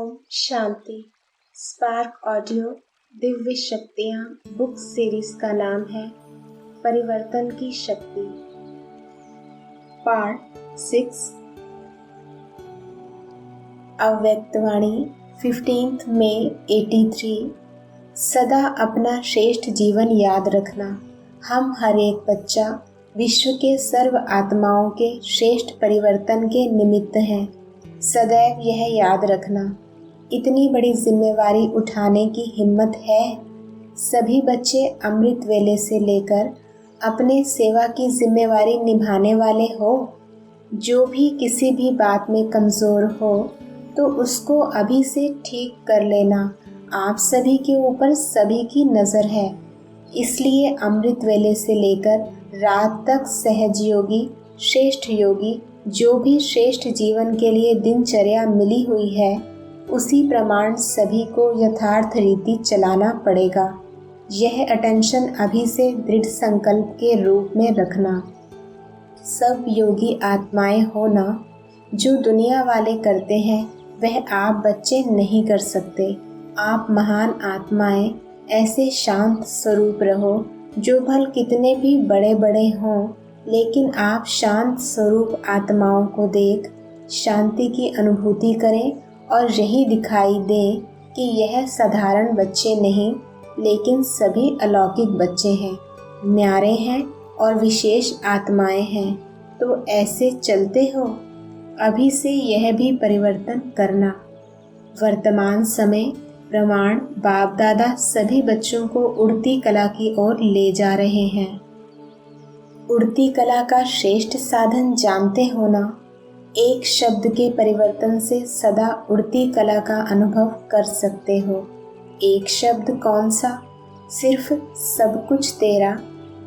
Om Shanti. Spark audio Divya शक्तियाँ book series का नाम है परिवर्तन की शक्ति, पार्ट 6। अव्यक्तवाणी 15 मई 83। सदा अपना श्रेष्ठ जीवन याद रखना। हम हर एक बच्चा विश्व के सर्व आत्माओं के श्रेष्ठ परिवर्तन के निमित्त हैं। सदैव यह याद रखना। इतनी बड़ी जिम्मेवारी उठाने की हिम्मत है। सभी बच्चे अमृत वेले से लेकर अपने सेवा की जिम्मेवारी निभाने वाले हो। जो भी किसी भी बात में कमज़ोर हो तो उसको अभी से ठीक कर लेना। आप सभी के ऊपर सभी की नज़र है, इसलिए अमृत वेले से लेकर रात तक सहज योगी, श्रेष्ठ योगी, जो भी श्रेष्ठ जीवन के लिए दिनचर्या मिली हुई है, उसी प्रमाण सभी को यथार्थ रीति चलाना पड़ेगा। यह अटेंशन अभी से दृढ़ संकल्प के रूप में रखना। सब योगी आत्माएं होना जो दुनिया वाले करते हैं वह आप बच्चे नहीं कर सकते। आप महान आत्माएं ऐसे शांत स्वरूप रहो जो भल कितने भी बड़े बड़े हों, लेकिन आप शांत स्वरूप आत्माओं को देख शांति की अनुभूति करें और यही दिखाई दे कि यह साधारण बच्चे नहीं लेकिन सभी अलौकिक बच्चे हैं, न्यारे हैं और विशेष आत्माएं हैं। तो ऐसे चलते हो। अभी से यह भी परिवर्तन करना। वर्तमान समय प्रमाण बाप दादा सभी बच्चों को उड़ती कला की ओर ले जा रहे हैं। उड़ती कला का श्रेष्ठ साधन जानते हो ना? एक शब्द के परिवर्तन से सदा उड़ती कला का अनुभव कर सकते हो। एक शब्द कौन सा? सिर्फ सब कुछ तेरा।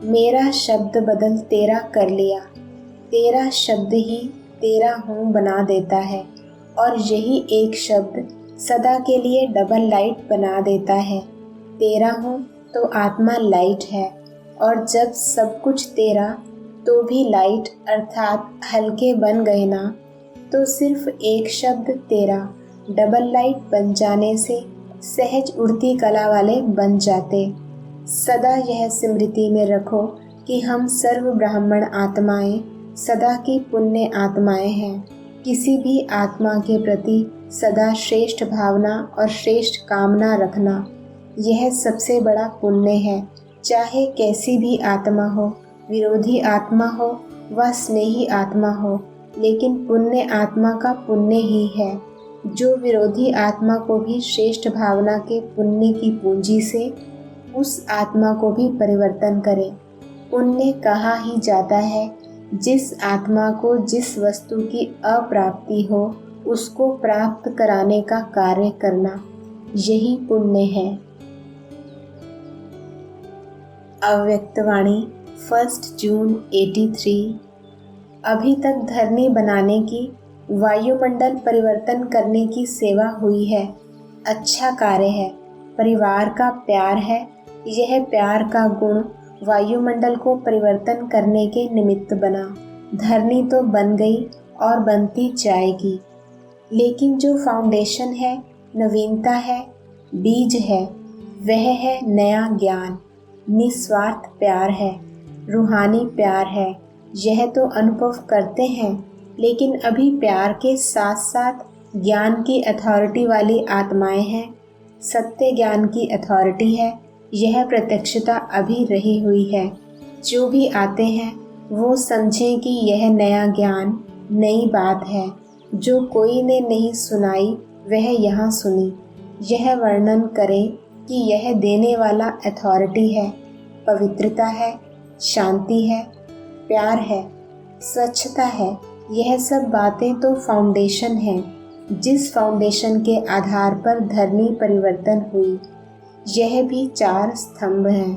मेरा शब्द बदल तेरा कर लिया। तेरा शब्द ही तेरा हूँ बना देता है और यही एक शब्द सदा के लिए डबल लाइट बना देता है। तेरा हूँ तो आत्मा लाइट है और जब सब कुछ तेरा तो भी लाइट अर्थात हल्के बन गए ना, तो सिर्फ एक शब्द तेरा डबल लाइट बन जाने से सहज उड़ती कला वाले बन जाते। सदा यह स्मृति में रखो कि हम सर्व ब्राह्मण आत्माएं सदा की पुण्य आत्माएं हैं। किसी भी आत्मा के प्रति सदा श्रेष्ठ भावना और श्रेष्ठ कामना रखना, यह सबसे बड़ा पुण्य है। चाहे कैसी भी आत्मा हो, विरोधी आत्मा हो व स्नेही आत्मा हो, लेकिन पुण्य आत्मा का पुण्य ही है। जो विरोधी आत्मा को भी श्रेष्ठ भावना के पुण्य की पूंजी से उस आत्मा को भी परिवर्तन करे। पुण्य कहा ही जाता है जिस आत्मा को जिस वस्तु की अप्राप्ति हो उसको प्राप्त कराने का कार्य करना, यही पुण्य है। अव्यक्तवाणी 1 जून 83। अभी तक धरनी बनाने की, वायुमंडल परिवर्तन करने की सेवा हुई है। अच्छा कार्य है। परिवार का प्यार है। यह प्यार का गुण वायुमंडल को परिवर्तन करने के निमित्त बना। धरनी तो बन गई और बनती जाएगी, लेकिन जो फाउंडेशन है, नवीनता है, बीज है, वह है नया ज्ञान, निस्वार्थ प्यार है, रूहानी प्यार है। यह तो अनुभव करते हैं, लेकिन अभी प्यार के साथ साथ ज्ञान की अथॉरिटी वाली आत्माएं हैं। सत्य ज्ञान की अथॉरिटी है। यह प्रत्यक्षता अभी रही हुई है। जो भी आते हैं वो समझें कि यह नया ज्ञान, नई बात है जो कोई ने नहीं सुनाई, वह यहाँ सुनी। यह वर्णन करें कि यह देने वाला अथॉरिटी है, पवित्रता है, शांति है, प्यार है, स्वच्छता है। यह सब बातें तो फाउंडेशन हैं, जिस फाउंडेशन के आधार पर धरनी परिवर्तन हुई। यह भी 4 स्तंभ हैं।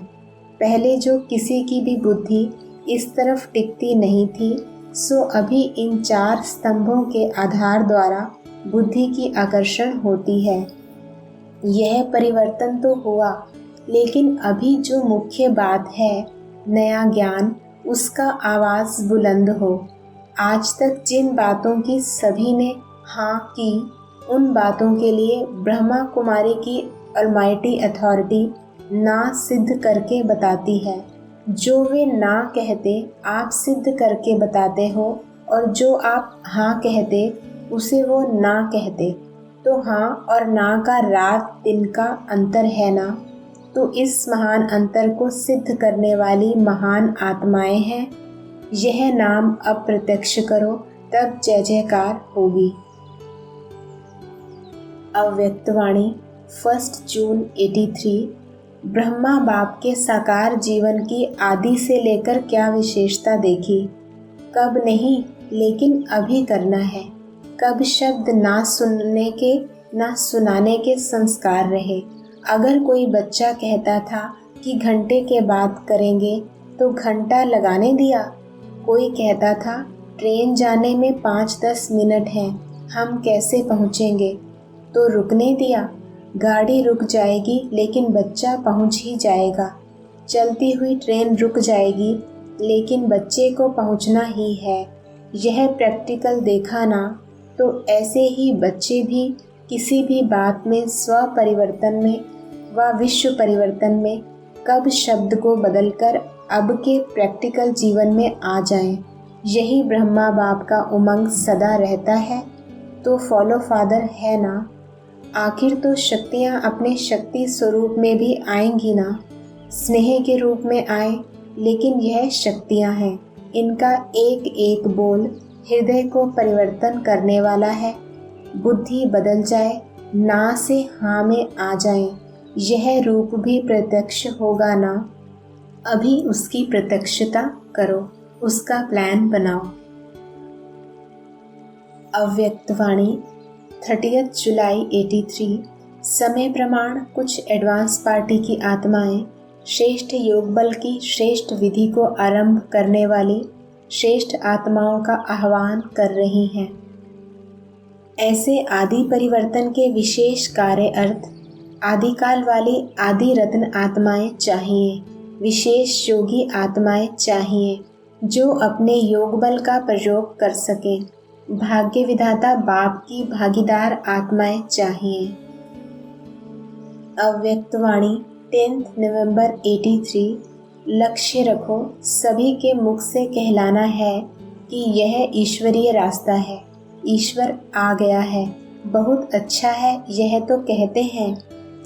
पहले जो किसी की भी बुद्धि इस तरफ टिकती नहीं थी, सो अभी इन 4 स्तंभों के आधार द्वारा बुद्धि की आकर्षण होती है। यह परिवर्तन तो हुआ, लेकिन अभी जो मुख्य बात है, नया ज्ञान, उसका आवाज़ बुलंद हो। आज तक जिन बातों की सभी ने हाँ की, उन बातों के लिए ब्रह्मा कुमारी की अलमाइटी अथॉरिटी ना सिद्ध करके बताती है। जो वे ना कहते आप सिद्ध करके बताते हो, और जो आप हाँ कहते उसे वो ना कहते। तो हाँ और ना का रात दिन का अंतर है ना। तो इस महान अंतर को सिद्ध करने वाली महान आत्माएं हैं। यह नाम अप्रत्यक्ष करो, तब जय जयकार होगी। अव्यक्तवाणी 1 जून 83। ब्रह्मा बाप के साकार जीवन की आदि से लेकर क्या विशेषता देखी। कब नहीं, लेकिन अभी करना है। कब शब्द ना सुनने के ना सुनाने के संस्कार रहे। अगर कोई बच्चा कहता था कि घंटे के बाद करेंगे, तो घंटा लगाने दिया। कोई कहता था ट्रेन जाने में 5-10 मिनट हैं, हम कैसे पहुँचेंगे, तो रुकने दिया। गाड़ी रुक जाएगी लेकिन बच्चा पहुँच ही जाएगा। चलती हुई ट्रेन रुक जाएगी लेकिन बच्चे को पहुँचना ही है। यह प्रैक्टिकल देखा ना। तो ऐसे ही बच्चे भी किसी भी बात में स्व परिवर्तन में व विश्व परिवर्तन में कब शब्द को बदलकर अब के प्रैक्टिकल जीवन में आ जाएं। यही ब्रह्मा बाप का उमंग सदा रहता है। तो फॉलो फादर है ना। आखिर तो शक्तियाँ अपने शक्ति स्वरूप में भी आएंगी ना। स्नेह के रूप में आए, लेकिन यह शक्तियाँ हैं। इनका एक एक बोल हृदय को परिवर्तन करने वाला है। बुद्धि बदल जाए, ना से हाँ में आ जाए। यह रूप भी प्रत्यक्ष होगा ना। अभी उसकी प्रत्यक्षता करो, उसका प्लान बनाओ। अव्यक्तवाणी 30 जुलाई 83। समय प्रमाण कुछ एडवांस पार्टी की आत्माएं श्रेष्ठ योग बल की श्रेष्ठ विधि को आरंभ करने वाली श्रेष्ठ आत्माओं का आह्वान कर रही हैं। ऐसे आदि परिवर्तन के विशेष कार्य अर्थ आदिकाल वाली आदि रत्न आत्माएं चाहिए। विशेष योगी आत्माएं चाहिए जो अपने योग बल का प्रयोग कर सकें। भाग्य विधाता बाप की भागीदार आत्माएं चाहिए। अव्यक्तवाणी 10 नवंबर 83। लक्ष्य रखो, सभी के मुख से कहलाना है कि यह ईश्वरीय रास्ता है। ईश्वर आ गया है, बहुत अच्छा है यह तो कहते हैं,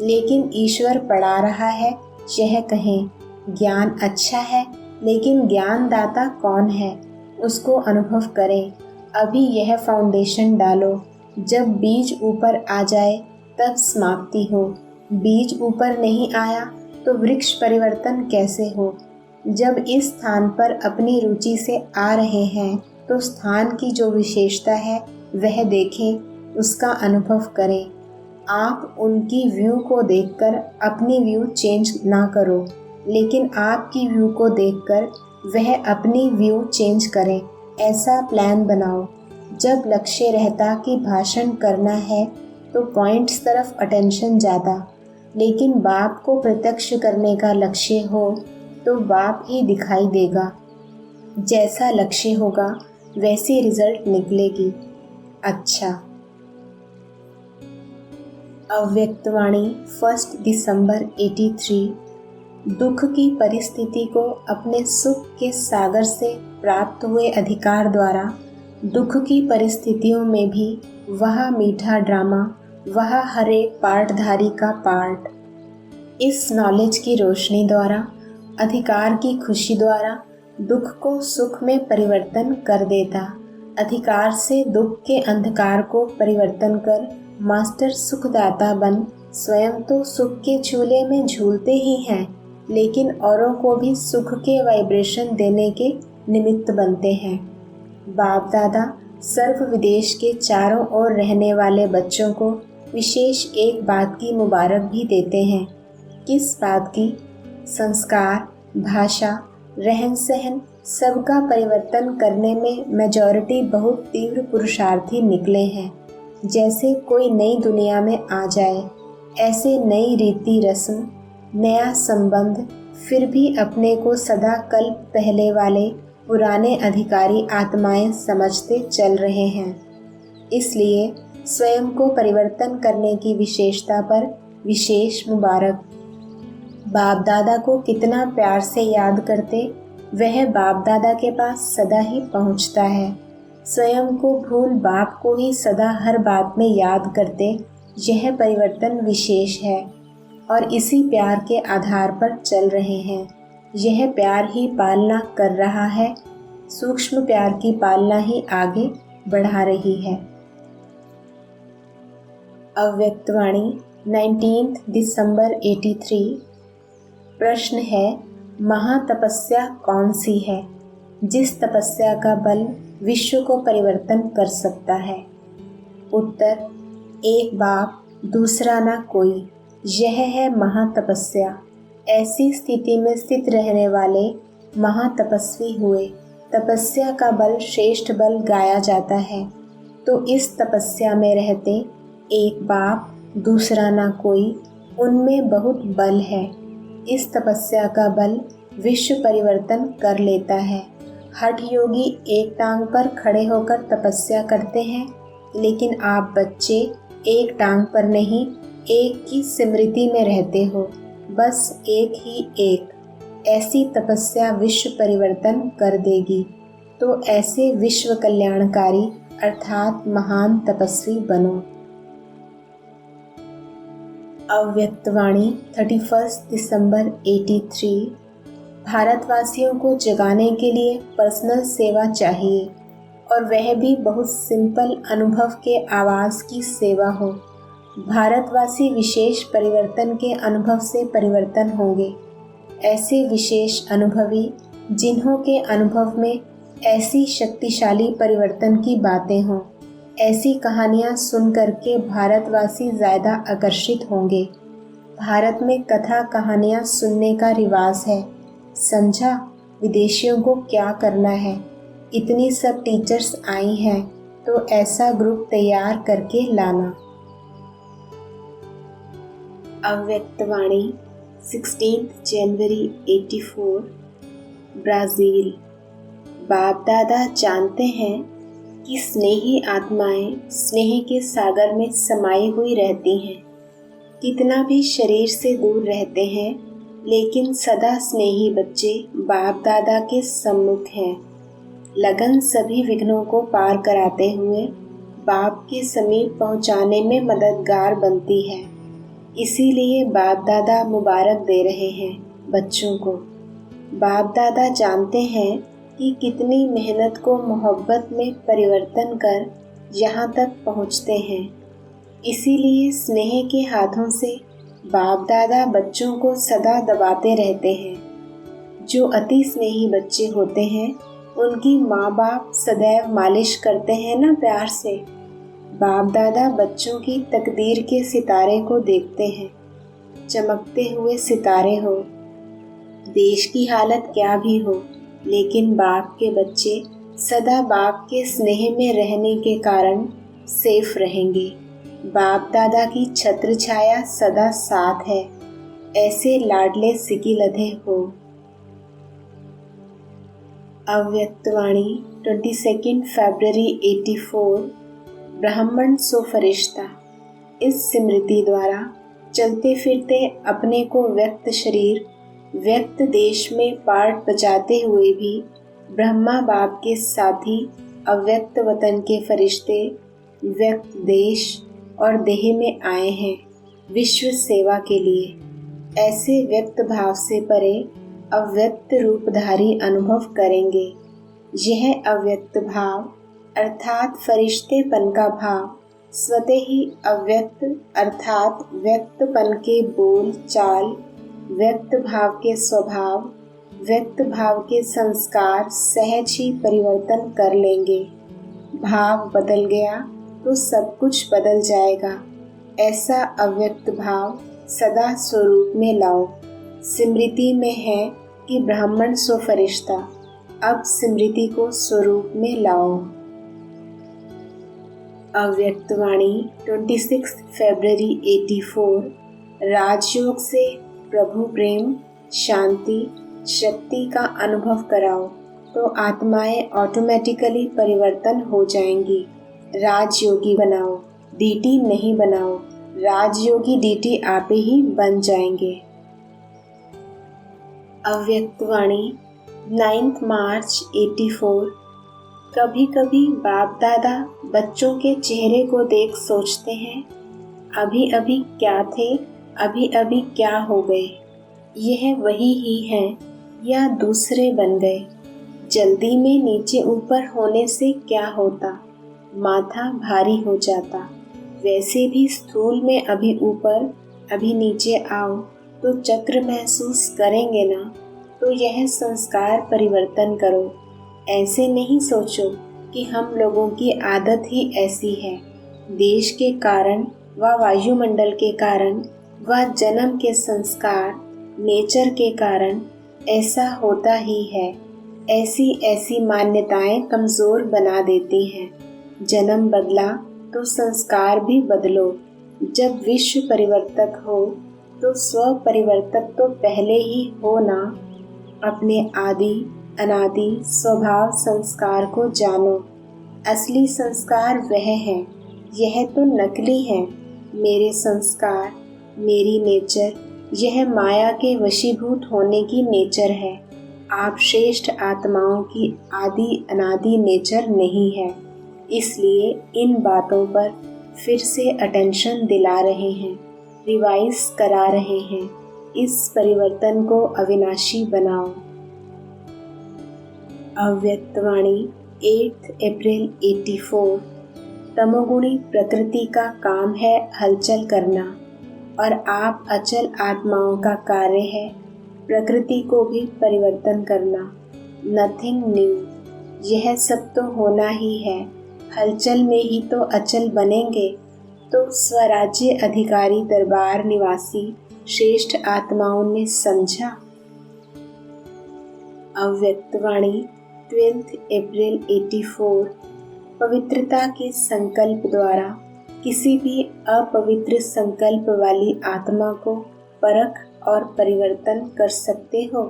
लेकिन ईश्वर पढ़ा रहा है यह कहें। ज्ञान अच्छा है, लेकिन ज्ञान दाता कौन है, उसको अनुभव करें। अभी यह फाउंडेशन डालो। जब बीज ऊपर आ जाए तब समाप्ति हो। बीज ऊपर नहीं आया तो वृक्ष परिवर्तन कैसे हो। जब इस स्थान पर अपनी रुचि से आ रहे हैं तो स्थान की जो विशेषता है वह देखें, उसका अनुभव करें। आप उनकी व्यू को देखकर अपनी व्यू चेंज ना करो, लेकिन आपकी व्यू को देखकर वह अपनी व्यू चेंज करें। ऐसा प्लान बनाओ। जब लक्ष्य रहता कि भाषण करना है तो पॉइंट्स तरफ अटेंशन ज़्यादा, लेकिन बाप को प्रत्यक्ष करने का लक्ष्य हो तो बाप ही दिखाई देगा। जैसा लक्ष्य होगा वैसी रिजल्ट निकलेगी। अच्छा। अव्यक्तवाणी 1 दिसंबर 83। दुख की परिस्थिति को अपने सुख के सागर से प्राप्त हुए अधिकार द्वारा दुख की परिस्थितियों में भी वह मीठा ड्रामा, वह हर एक पार्टधारी का पार्ट। इस नॉलेज की रोशनी द्वारा, अधिकार की खुशी द्वारा दुख को सुख में परिवर्तन कर देता। अधिकार से दुख के अंधकार को परिवर्तन कर मास्टर सुखदाता बन स्वयं तो सुख के झूले में झूलते ही हैं, लेकिन औरों को भी सुख के वाइब्रेशन देने के निमित्त बनते हैं। बाप दादा सर्व विदेश के चारों ओर रहने वाले बच्चों को विशेष एक बात की मुबारक भी देते हैं। किस बात की? संस्कार, भाषा, रहन सहन सबका परिवर्तन करने में मेजॉरिटी बहुत तीव्र पुरुषार्थी निकले हैं। जैसे कोई नई दुनिया में आ जाए, ऐसे नई रीति रस्म, नया संबंध, फिर भी अपने को सदा कल्प पहले वाले पुराने अधिकारी आत्माएं समझते चल रहे हैं। इसलिए स्वयं को परिवर्तन करने की विशेषता पर विशेष मुबारक। बाप दादा को कितना प्यार से याद करते, वह बाप दादा के पास सदा ही पहुंचता है। स्वयं को भूल बाप को ही सदा हर बात में याद करते, यह परिवर्तन विशेष है और इसी प्यार के आधार पर चल रहे हैं। यह प्यार ही पालना कर रहा है, सूक्ष्म प्यार की पालना ही आगे बढ़ा रही है। अव्यक्तवाणी 19 दिसंबर 83। प्रश्न है, महातपस्या कौन सी है जिस तपस्या का बल विश्व को परिवर्तन कर सकता है? उत्तर, एक बाप दूसरा ना कोई, यह है महातपस्या। ऐसी स्थिति में स्थित रहने वाले महातपस्वी हुए। तपस्या का बल श्रेष्ठ बल गाया जाता है, तो इस तपस्या में रहते एक बाप दूसरा ना कोई, उनमें बहुत बल है। इस तपस्या का बल विश्व परिवर्तन कर लेता है। हठ योगी एक टांग पर खड़े होकर तपस्या करते हैं, लेकिन आप बच्चे एक टांग पर नहीं, एक की स्मृति में रहते हो, बस एक ही एक। ऐसी तपस्या विश्व परिवर्तन कर देगी, तो ऐसे विश्व कल्याणकारी अर्थात महान तपस्वी बनो। अव्यक्तवाणी 31 दिसंबर 83। भारतवासियों को जगाने के लिए पर्सनल सेवा चाहिए, और वह भी बहुत सिंपल अनुभव के आवाज़ की सेवा हो। भारतवासी विशेष परिवर्तन के अनुभव से परिवर्तन होंगे। ऐसे विशेष अनुभवी जिन्हों के अनुभव में ऐसी शक्तिशाली परिवर्तन की बातें हों, ऐसी कहानियाँ सुन करके भारतवासी ज़्यादा आकर्षित होंगे। भारत में कथा कहानियाँ सुनने का रिवाज है, समझा? विदेशियों को क्या करना है? इतनी सब टीचर्स आई हैं, तो ऐसा ग्रुप तैयार करके लाना। अव्यक्तवाणी 16 जनवरी 84। ब्राज़ील। बाप दादा जानते हैं कि स्नेही आत्माएं स्नेह के सागर में समाई हुई रहती हैं। कितना भी शरीर से दूर रहते हैं, लेकिन सदा स्नेही बच्चे बाप दादा के सम्मुख हैं। लगन सभी विघ्नों को पार कराते हुए बाप के समीप पहुंचाने में मददगार बनती है। इसीलिए बाप दादा मुबारक दे रहे हैं बच्चों को। बाप दादा जानते हैं कि कितनी मेहनत को मोहब्बत में परिवर्तन कर यहाँ तक पहुँचते हैं। इसीलिए स्नेह के हाथों से बाप दादा बच्चों को सदा दबाते रहते हैं। जो अति स्नेही बच्चे होते हैं, उनकी माँ बाप सदैव मालिश करते हैं ना प्यार से। बाप दादा बच्चों की तकदीर के सितारे को देखते हैं। चमकते हुए सितारे हो, देश की हालत क्या भी हो, लेकिन बाप के बच्चे सदा बाप के स्नेह में रहने के कारण सेफ रहेंगे। बाप दादा की छत्र छाया सदा साथ है। ऐसे लाडले सिकिलधे हो। अव्यक्तवाणी 22 फरवरी 84। ब्राह्मण सो फरिश्ता। इस स्मृति द्वारा चलते फिरते अपने को व्यक्त शरीर, व्यक्त देश में पार्ट बजाते हुए भी ब्रह्मा बाप के साथी अव्यक्त वतन के फरिश्ते व्यक्त देश और देह में आए हैं विश्व सेवा के लिए। ऐसे व्यक्त भाव से परे अव्यक्त रूपधारी अनुभव करेंगे। यह अव्यक्त भाव अर्थात फरिश्तेपन का भाव स्वतः ही अव्यक्त अर्थात व्यक्तपन के बोल चाल, व्यक्त भाव के स्वभाव, व्यक्त भाव के संस्कार सहज ही परिवर्तन कर लेंगे। भाव बदल गया तो सब कुछ बदल जाएगा। ऐसा अव्यक्त भाव सदा स्वरूप में लाओ। स्मृति में है कि ब्राह्मण सो फरिश्ता, अब स्मृति को स्वरूप में लाओ। अव्यक्तवाणी 26 फरवरी 84। राजयोग से प्रभु प्रेम, शांति, शक्ति का अनुभव कराओ तो आत्माएं ऑटोमेटिकली परिवर्तन हो जाएंगी। राजयोगी बनाओ, डीटी नहीं बनाओ, राजयोगी डीटी आप ही बन जाएंगे। अव्यक्तवाणी 9 मार्च 84। कभी कभी बाप दादा बच्चों के चेहरे को देख सोचते हैं, अभी अभी क्या थे, अभी अभी क्या हो गए। यह वही ही हैं या दूसरे बन गए। जल्दी में नीचे ऊपर होने से क्या होता, माथा भारी हो जाता। वैसे भी स्थूल में अभी ऊपर अभी नीचे आओ तो चक्र महसूस करेंगे ना। तो यह संस्कार परिवर्तन करो। ऐसे नहीं सोचो कि हम लोगों की आदत ही ऐसी है। देश के कारण व वायुमंडल के कारण व जन्म के संस्कार नेचर के कारण ऐसा होता ही है। ऐसी ऐसी मान्यताएं कमज़ोर बना देती हैं। जन्म बदला तो संस्कार भी बदलो। जब विश्व परिवर्तक हो तो स्व परिवर्तक तो पहले ही हो ना। अपने आदि अनादि स्वभाव संस्कार को जानो। असली संस्कार वह है, यह तो नकली है। मेरे संस्कार, मेरी नेचर, यह माया के वशीभूत होने की नेचर है। आप श्रेष्ठ आत्माओं की आदि अनादि नेचर नहीं है। इसलिए इन बातों पर फिर से अटेंशन दिला रहे हैं, रिवाइज करा रहे हैं। इस परिवर्तन को अविनाशी बनाओ। अव्यक्तवाणी 8 अप्रैल 84। तमोगुणी प्रकृति का काम है हलचल करना और आप अचल आत्माओं का कार्य है प्रकृति को भी परिवर्तन करना। नथिंग न्यू, यह सब तो होना ही है। हलचल में ही तो अचल बनेंगे। तो स्वराज्य अधिकारी दरबार निवासी श्रेष्ठ आत्माओं ने समझा। अव्यक्तवाणी 12 अप्रैल 84। पवित्रता के संकल्प द्वारा किसी भी अपवित्र संकल्प वाली आत्मा को परख और परिवर्तन कर सकते हो।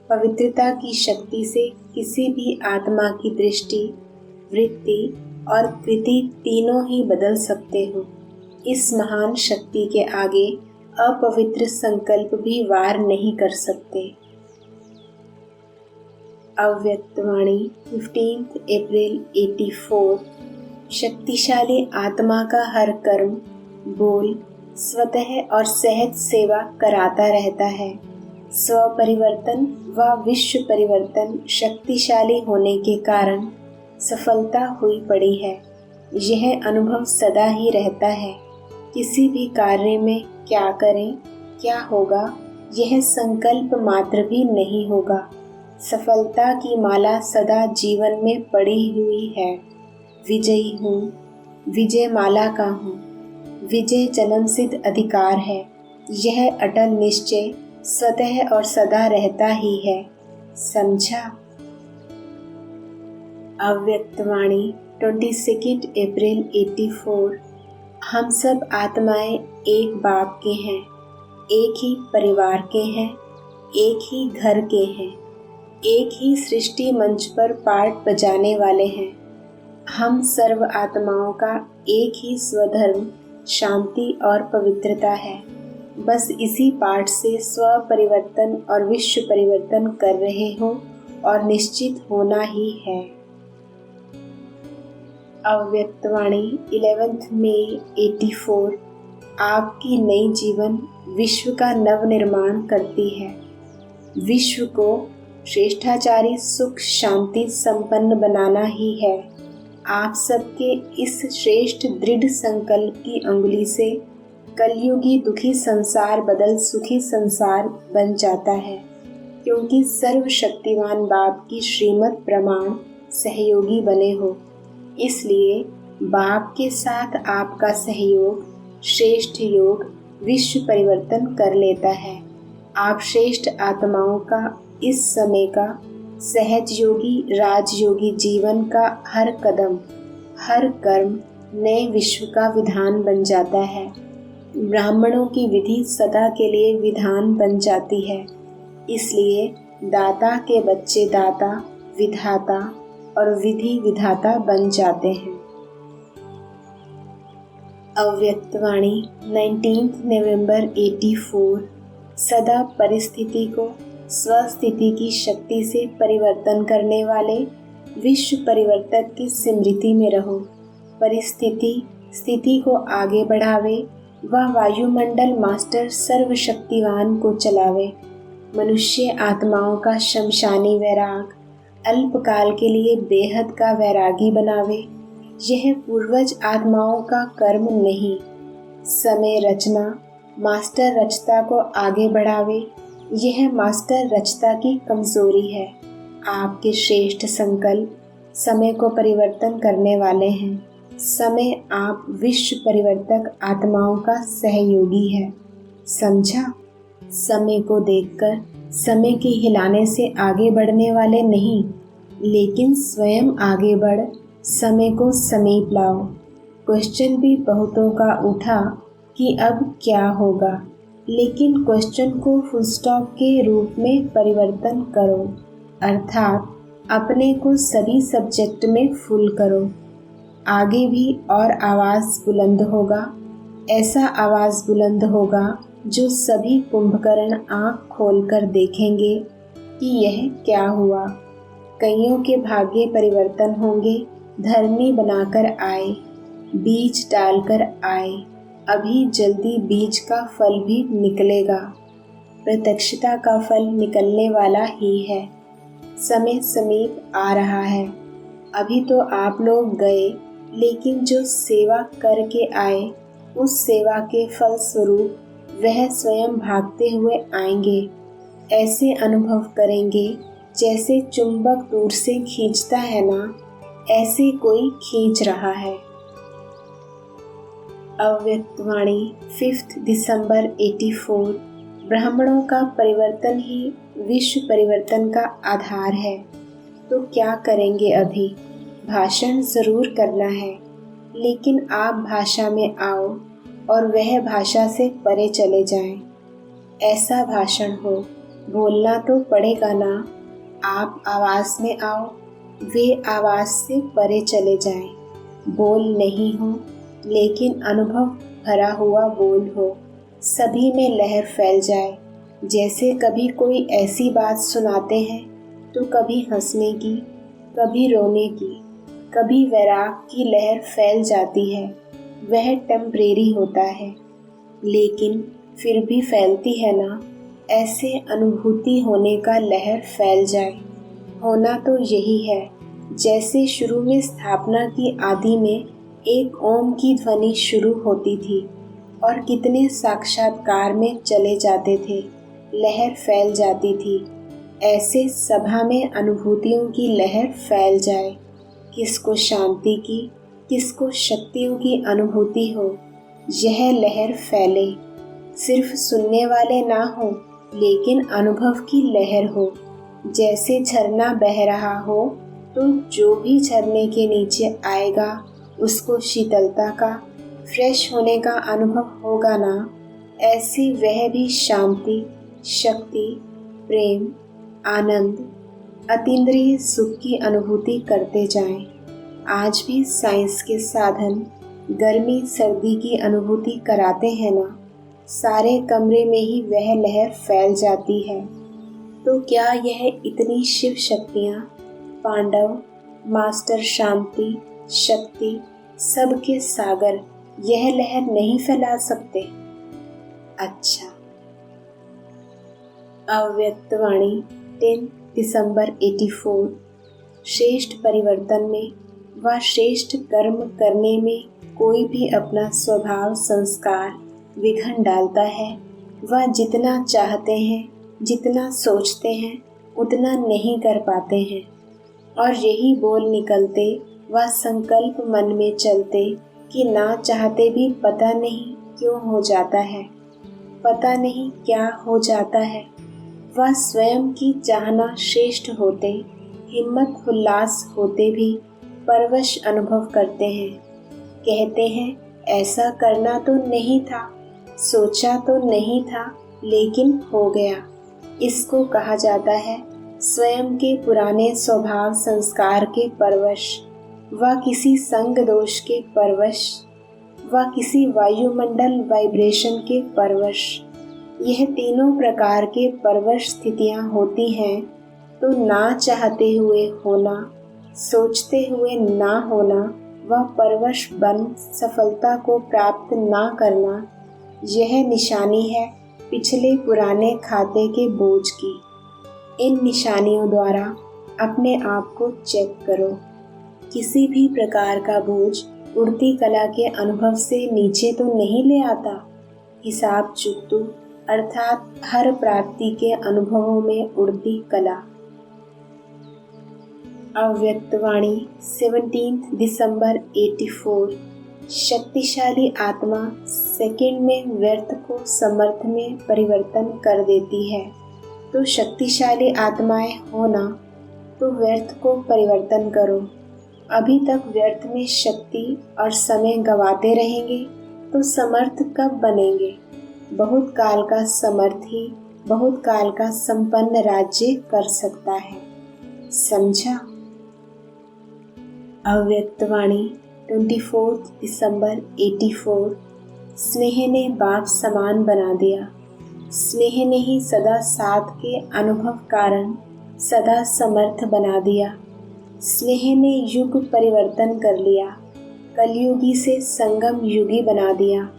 पवित्रता की शक्ति से किसी भी आत्मा की दृष्टि, वृत्ति और कृति तीनों ही बदल सकते हो। इस महान शक्ति के आगे अपवित्र संकल्प भी वार नहीं कर सकते। अव्यक्तवाणी 15 अप्रैल 84। शक्तिशाली आत्मा का हर कर्म, बोल स्वतः और सहज सेवा कराता रहता है। स्व परिवर्तन व विश्व परिवर्तन शक्तिशाली होने के कारण सफलता हुई पड़ी है। यह अनुभव सदा ही रहता है। किसी भी कार्य में क्या करें, क्या होगा, यह संकल्प मात्र भी नहीं होगा। सफलता की माला सदा जीवन में पड़ी हुई है। विजयी हूँ, विजय माला का हूँ। विजय जन्म सिद्ध अधिकार है। यह अटल निश्चय स्वतः और सदा रहता ही है। समझा। अव्यक्तवाणी 22 अप्रैल 84। हम सब आत्माएं एक बाप के हैं, एक ही परिवार के हैं, एक ही घर के हैं, एक ही सृष्टि मंच पर पार्ट बजाने वाले हैं। हम सर्व आत्माओं का एक ही स्वधर्म शांति और पवित्रता है। बस इसी पाठ से स्व परिवर्तन और विश्व परिवर्तन कर रहे हो और निश्चित होना ही है। अव्यक्तवाणी 11 मई 84। आपकी नई जीवन विश्व का नव निर्माण करती है। विश्व को श्रेष्ठाचारी सुख शांति संपन्न बनाना ही है। आप सबके इस श्रेष्ठ दृढ़ संकल्प की अंगुली से कलयुगी दुखी संसार बदल सुखी संसार बन जाता है, क्योंकि सर्वशक्तिमान बाप की श्रीमत प्रमाण सहयोगी बने हो। इसलिए बाप के साथ आपका सहयोग श्रेष्ठ योग विश्व परिवर्तन कर लेता है। आप श्रेष्ठ आत्माओं का इस समय का सहज योगी राजयोगी जीवन का हर कदम हर कर्म नए विश्व का विधान बन जाता है। ब्राह्मणों की विधि सदा के लिए विधान बन जाती है। इसलिए दाता के बच्चे दाता विधाता और विधि विधाता बन जाते हैं। अव्यक्तवाणी 19 नवंबर 84। सदा परिस्थिति को स्वस्थिति की शक्ति से परिवर्तन करने वाले विश्व परिवर्तक की स्मृति में रहो। परिस्थिति स्थिति को आगे बढ़ावे, वह वायुमंडल मास्टर सर्वशक्तिवान को चलावे। मनुष्य आत्माओं का शमशानी वैराग अल्पकाल के लिए बेहद का वैरागी बनावे। यह पूर्वज आत्माओं का कर्म नहीं। समय रचना मास्टर रचता को आगे बढ़ावे, यह मास्टर रचता की कमजोरी है। आपके श्रेष्ठ संकल्प समय को परिवर्तन करने वाले हैं। समय आप विश्व परिवर्तक आत्माओं का सहयोगी है, समझा? समय को देखकर समय के हिलाने से आगे बढ़ने वाले नहीं, लेकिन स्वयं आगे बढ़ समय को समीप लाओ। क्वेश्चन भी बहुतों का उठा कि अब क्या होगा, लेकिन क्वेश्चन को फुल स्टॉप के रूप में परिवर्तन करो, अर्थात अपने को सभी सब्जेक्ट में फुल करो। आगे भी और आवाज़ बुलंद होगा, ऐसा आवाज़ बुलंद होगा जो सभी कुंभकर्ण आँख खोलकर देखेंगे कि यह क्या हुआ। कईयों के भाग्य परिवर्तन होंगे। धरनी बनाकर आए, बीज डालकर आए, अभी जल्दी बीज का फल भी निकलेगा। प्रत्यक्षता का फल निकलने वाला ही है। समय समीप आ रहा है। अभी तो आप लोग गए, लेकिन जो सेवा करके आए उस सेवा के फल स्वरूप वह स्वयं भागते हुए आएंगे। ऐसे अनुभव करेंगे जैसे चुंबक दूर से खींचता है ना, ऐसे कोई खींच रहा है। अव्यक्तवाणी 5 दिसंबर 84। ब्राह्मणों का परिवर्तन ही विश्व परिवर्तन का आधार है। तो क्या करेंगे? अभी भाषण जरूर करना है, लेकिन आप भाषा में आओ और वह भाषा से परे चले जाएं। ऐसा भाषण हो, बोलना तो पड़ेगा ना। आप आवाज़ में आओ, वे आवाज़ से परे चले जाएं। बोल नहीं हो, लेकिन अनुभव भरा हुआ बोल हो, सभी में लहर फैल जाए। जैसे कभी कोई ऐसी बात सुनाते हैं तो कभी हंसने की, कभी रोने की, कभी वैराग की लहर फैल जाती है। वह टेम्परेरी होता है, लेकिन फिर भी फैलती है ना। ऐसे अनुभूति होने का लहर फैल जाए। होना तो यही है। जैसे शुरू में स्थापना की आदि में एक ओम की ध्वनि शुरू होती थी और कितने साक्षात्कार में चले जाते थे, लहर फैल जाती थी। ऐसे सभा में अनुभूतियों की लहर फैल जाए। किसको शांति की, किसको शक्तियों की अनुभूति हो, यह लहर फैले। सिर्फ सुनने वाले ना हो, लेकिन अनुभव की लहर हो। जैसे झरना बह रहा हो तो जो भी झरने के नीचे आएगा उसको शीतलता का, फ्रेश होने का अनुभव होगा ना। ऐसी वह भी शांति, शक्ति, प्रेम, आनंद, अतीन्द्रिय सुख की अनुभूति करते जाएं। आज भी साइंस के साधन गर्मी सर्दी की अनुभूति कराते हैं ना। सारे कमरे में ही वह लहर फैल जाती है। तो क्या यह इतनी शिव शक्तियाँ, पांडव, मास्टर शांति, शक्ति, सबके सागर यह लहर नहीं फैला सकते? अच्छा। अव्यक्तवाणी 10 दिसंबर 84। श्रेष्ठ परिवर्तन में व श्रेष्ठ कर्म करने में कोई भी अपना स्वभाव संस्कार विघन डालता है। वह जितना चाहते हैं, जितना सोचते हैं, उतना नहीं कर पाते हैं, और यही बोल निकलते व संकल्प मन में चलते कि ना चाहते भी पता नहीं क्यों हो जाता है, पता नहीं क्या हो जाता है। वह स्वयं की चाहना श्रेष्ठ होते, हिम्मत उल्लास होते भी परवश अनुभव करते हैं। कहते हैं ऐसा करना तो नहीं था, सोचा तो नहीं था, लेकिन हो गया। इसको कहा जाता है स्वयं के पुराने स्वभाव संस्कार के परवश व किसी संग दोष के परवश व किसी वायुमंडल वाइब्रेशन के परवश। यह तीनों प्रकार के परवश स्थितियां होती हैं तो ना चाहते हुए होना, सोचते हुए ना होना व परवश बन सफलता को प्राप्त ना करना, यह निशानी है पिछले पुराने खाते के बोझ की। इन निशानियों द्वारा अपने आप को चेक करो। किसी भी प्रकार का बोझ उड़ती कला के अनुभव से नीचे तो नहीं ले आता। हिसाब चुकतू अर्थात हर प्राप्ति के अनुभवों में उड़ती कला। अव्यक्तवाणी 17 दिसंबर 84। शक्तिशाली आत्मा सेकंड में व्यर्थ को समर्थ में परिवर्तन कर देती है। तो शक्तिशाली आत्माएं होना तो व्यर्थ को परिवर्तन करो। अभी तक व्यर्थ में शक्ति और समय गंवाते रहेंगे तो समर्थ कब बनेंगे? बहुत काल का समर्थ ही बहुत काल का संपन्न राज्य कर सकता है। समझा? अव्यक्तवाणी 24 दिसंबर 84। स्नेह ने बाप समान बना दिया। स्नेह ने ही सदा साथ के अनुभव कारण सदा समर्थ बना दिया। स्नेह ने युग परिवर्तन कर लिया, कलयुगी से संगम युगी बना दिया।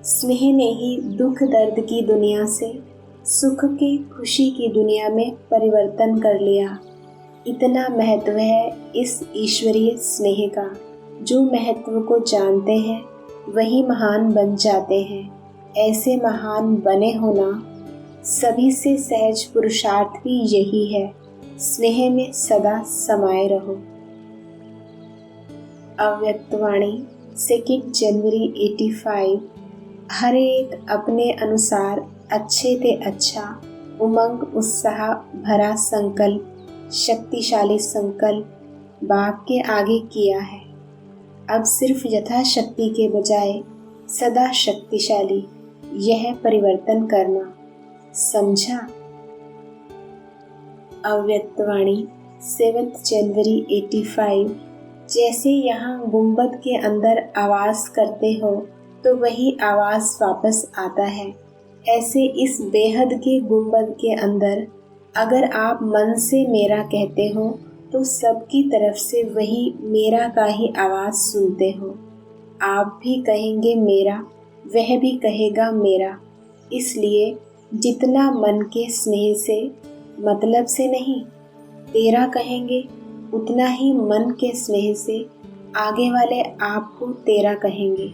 स्नेह ने ही दुख दर्द की दुनिया से सुख की खुशी की दुनिया में परिवर्तन कर लिया। इतना महत्व है इस ईश्वरीय स्नेह का। जो महत्व को जानते हैं वही महान बन जाते हैं। ऐसे महान बने होना सभी से सहज पुरुषार्थ भी यही है। स्नेह में सदा समाये रहो। अव्यक्तवाणी 2 जनवरी 85। हर एक अपने अनुसार अच्छे ते अच्छा उमंग उत्साह भरा संकल्प, शक्तिशाली संकल्प बाप के आगे किया है। अब सिर्फ यथाशक्ति के बजाय सदा शक्तिशाली यह परिवर्तन करना। समझा? अव्यक्तवाणी 7 जनवरी 85। जैसे यहाँ गुंबद के अंदर आवाज़ करते हो तो वही आवाज़ वापस आता है, ऐसे इस बेहद के गुंबद के अंदर अगर आप मन से मेरा कहते हो तो सबकी तरफ से वही मेरा का ही आवाज़ सुनते हो। आप भी कहेंगे मेरा, वह भी कहेगा मेरा। इसलिए जितना मन के स्नेह से मतलब से नहीं तेरा कहेंगे, उतना ही मन के स्नेह से आगे वाले आपको तेरा कहेंगे।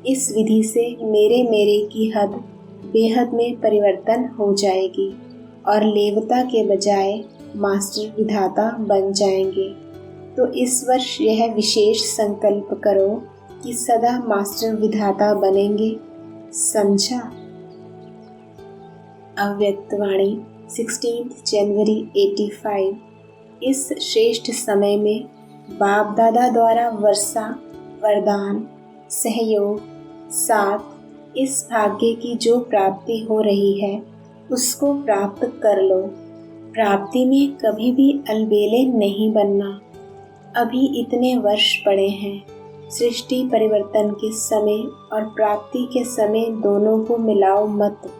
इस विधि से मेरे मेरे की हद बेहद में परिवर्तन हो जाएगी और लेवता के बजाय मास्टर विधाता बन जाएंगे। तो इस वर्ष यह विशेष संकल्प करो कि सदा मास्टर विधाता बनेंगे। समझा? अव्यक्तवाणी 16 जनवरी 85। इस श्रेष्ठ समय में बाप दादा द्वारा वर्षा, वरदान, सहयोग, साथ इस भाग्य की जो प्राप्ति हो रही है उसको प्राप्त कर लो। प्राप्ति में कभी भी अलबेले नहीं बनना। अभी इतने वर्ष पड़े हैं। सृष्टि परिवर्तन के समय और प्राप्ति के समय दोनों को मिलाओ मत।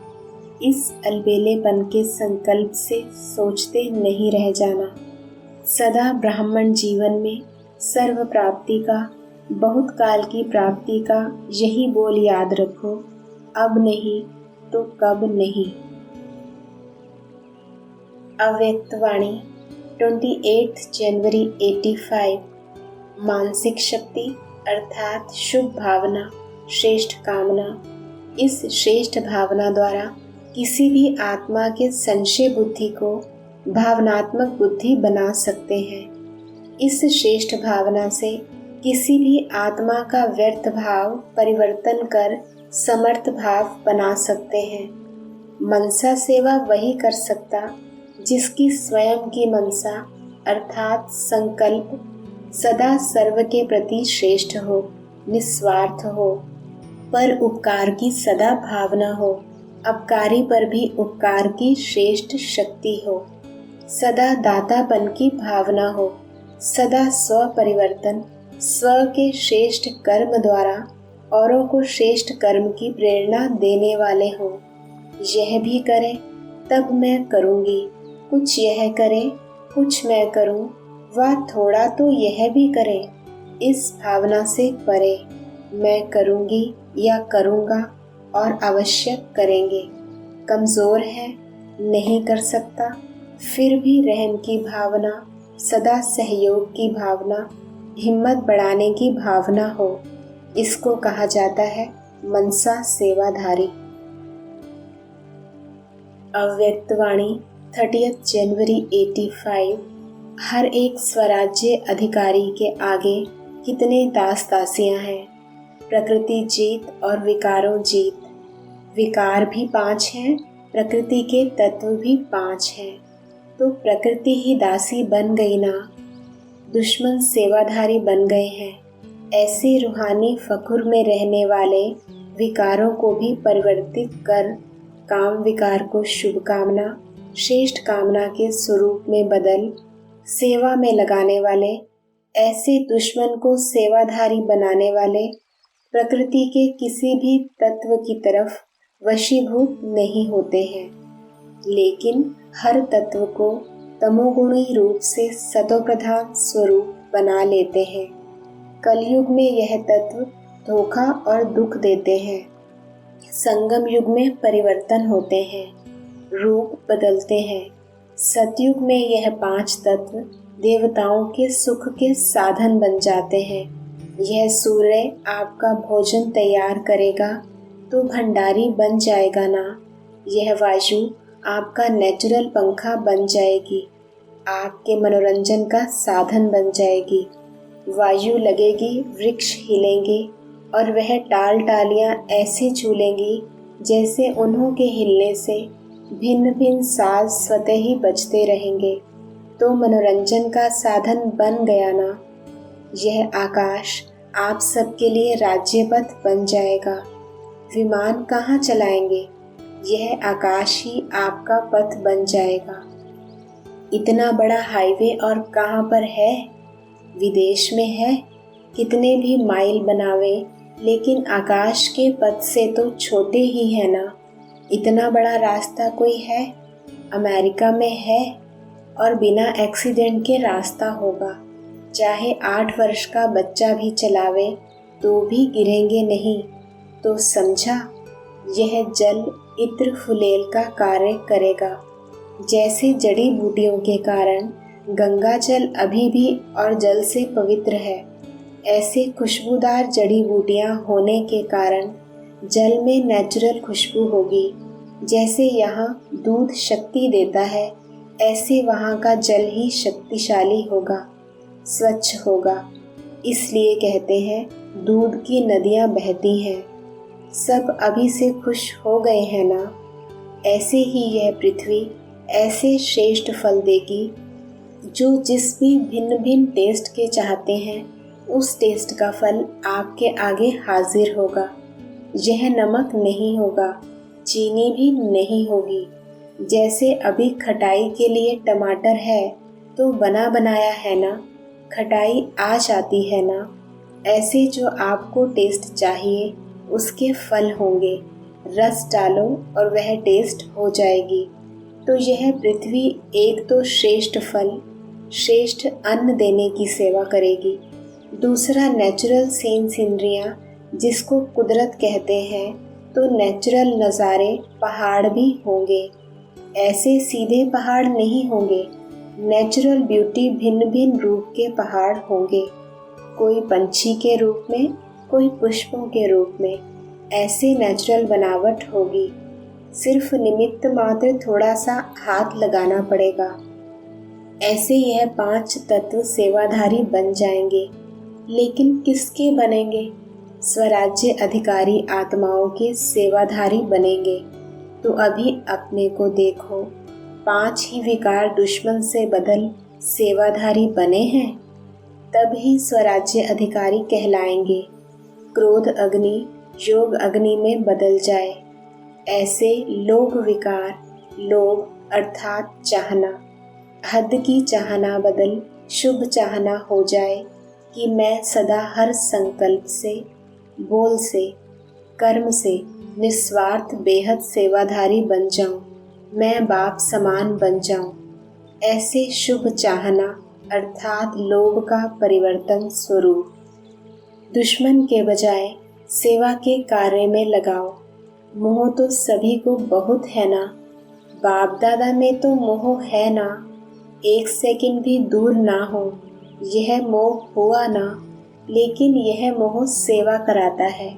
इस अलबेलेपन के संकल्प से सोचते नहीं रह जाना। सदा ब्राह्मण जीवन में सर्व प्राप्ति का, बहुत काल की प्राप्ति का यही बोल याद रखो, अब नहीं तो कब नहीं। अव्यक्तवाणी 28 जनवरी 85। मानसिक शक्ति अर्थात शुभ भावना, श्रेष्ठ कामना। इस श्रेष्ठ भावना द्वारा किसी भी आत्मा के संशय बुद्धि को भावनात्मक बुद्धि बना सकते हैं। इस श्रेष्ठ भावना से किसी भी आत्मा का व्यर्थ भाव परिवर्तन कर समर्थ भाव बना सकते हैं। मनसा सेवा वही कर सकता जिसकी स्वयं की मनसा अर्थात संकल्प सदा सर्व के प्रति श्रेष्ठ हो, निस्वार्थ हो, पर उपकार की सदा भावना हो, अपकारी पर भी उपकार की श्रेष्ठ शक्ति हो, सदा दातापन की भावना हो, सदा स्व परिवर्तन स्व के श्रेष्ठ कर्म द्वारा औरों को श्रेष्ठ कर्म की प्रेरणा देने वाले हों। यह भी करे तब मैं करूँगी, कुछ यह करे कुछ मैं करूँ, वह थोड़ा तो यह भी करे। इस भावना से परे मैं करूँगी या करूँगा और अवश्य करेंगे। कमज़ोर है, नहीं कर सकता, फिर भी रहम की भावना, सदा सहयोग की भावना, हिम्मत बढ़ाने की भावना हो, इसको कहा जाता है मनसा सेवाधारी। अव्यक्तवाणी 30 जनवरी 85। हर एक स्वराज्य अधिकारी के आगे कितने दास दासियां हैं। प्रकृति जीत और विकारों जीत। विकार भी 5 हैं, प्रकृति के तत्व भी 5 हैं, तो प्रकृति ही दासी बन गई ना। दुश्मन सेवाधारी बन गए हैं। ऐसे रूहानी फखुर में रहने वाले विकारों को भी परिवर्तित कर काम विकार को शुभ कामना, श्रेष्ठ कामना के स्वरूप में बदल सेवा में लगाने वाले, ऐसे दुश्मन को सेवाधारी बनाने वाले प्रकृति के किसी भी तत्व की तरफ वशीभूत नहीं होते हैं, लेकिन हर तत्व को तमोगुणी रूप से सतोप्रधान स्वरूप बना लेते हैं। कलयुग में यह तत्व धोखा और दुख देते हैं। संगम युग में परिवर्तन होते हैं, रूप बदलते हैं। सतयुग में यह 5 तत्व देवताओं के सुख के साधन बन जाते हैं। यह सूर्य आपका भोजन तैयार करेगा तो भंडारी बन जाएगा ना। यह वायु आपका नेचुरल पंखा बन जाएगी, आपके मनोरंजन का साधन बन जाएगी। वायु लगेगी, वृक्ष हिलेंगे और वह टाल टालियाँ ऐसे झूलेंगी जैसे उन्हों के हिलने से भिन्न भिन्न साज स्वतः ही बजते रहेंगे, तो मनोरंजन का साधन बन गया ना। यह आकाश आप सबके लिए राज्यपथ बन जाएगा। विमान कहाँ चलाएंगे, यह आकाश ही आपका पथ बन जाएगा। इतना बड़ा हाईवे और कहाँ पर है, विदेश में है। कितने भी माइल बनावे लेकिन आकाश के पथ से तो छोटे ही है ना। इतना बड़ा रास्ता कोई है, अमेरिका में है और बिना एक्सीडेंट के रास्ता होगा। चाहे 8 वर्ष का बच्चा भी चलावे तो भी गिरेंगे नहीं। तो समझा, यह जल इत्र फुलेल का कार्य करेगा। जैसे जड़ी बूटियों के कारण गंगा जल अभी भी और जल से पवित्र है, ऐसे खुशबूदार जड़ी बूटियाँ होने के कारण जल में नेचुरल खुशबू होगी। जैसे यहाँ दूध शक्ति देता है, ऐसे वहाँ का जल ही शक्तिशाली होगा, स्वच्छ होगा। इसलिए कहते हैं दूध की नदियाँ बहती हैं। सब अभी से खुश हो गए हैं ना। ऐसे ही यह पृथ्वी ऐसे श्रेष्ठ फल देगी जो जिस भी भिन्न भिन्न टेस्ट के चाहते हैं उस टेस्ट का फल आपके आगे हाजिर होगा। यह नमक नहीं होगा, चीनी भी नहीं होगी। जैसे अभी खटाई के लिए टमाटर है तो बना बनाया है ना, खटाई आ जाती है ना। ऐसे जो आपको टेस्ट चाहिए उसके फल होंगे। रस डालो और वह टेस्ट हो जाएगी। तो यह पृथ्वी एक तो श्रेष्ठ फल, श्रेष्ठ अन्न देने की सेवा करेगी। दूसरा नेचुरल सीन सीनरियाँ जिसको कुदरत कहते हैं, तो नेचुरल नज़ारे पहाड़ भी होंगे। ऐसे सीधे पहाड़ नहीं होंगे, नेचुरल ब्यूटी भिन्न भिन्न रूप के पहाड़ होंगे। कोई पंछी के रूप में, कोई पुष्पों के रूप में, ऐसे नेचुरल बनावट होगी। सिर्फ निमित्त मात्र थोड़ा सा हाथ लगाना पड़ेगा। ऐसे यह 5 तत्व सेवाधारी बन जाएंगे। लेकिन किसके बनेंगे? स्वराज्य अधिकारी आत्माओं के सेवाधारी बनेंगे। तो अभी अपने को देखो, 5 ही विकार दुश्मन से बदल सेवाधारी बने हैं, तब ही स्वराज्य अधिकारी कहलाएंगे। क्रोध अग्नि योग अग्नि में बदल जाए। ऐसे लोभ विकार, लोभ अर्थात चाहना, हद की चाहना बदल शुभ चाहना हो जाए कि मैं सदा हर संकल्प से बोल से, कर्म से निस्वार्थ बेहद सेवाधारी बन जाऊं, मैं बाप समान बन जाऊं। ऐसे शुभ चाहना अर्थात लोभ का परिवर्तन स्वरूप। दुश्मन के बजाय सेवा के कार्य में लगाओ। मोह तो सभी को बहुत है ना, बाप दादा में तो मोह है ना, एक सेकंड भी दूर ना हो। यह मोह हुआ ना, लेकिन यह मोह सेवा कराता है।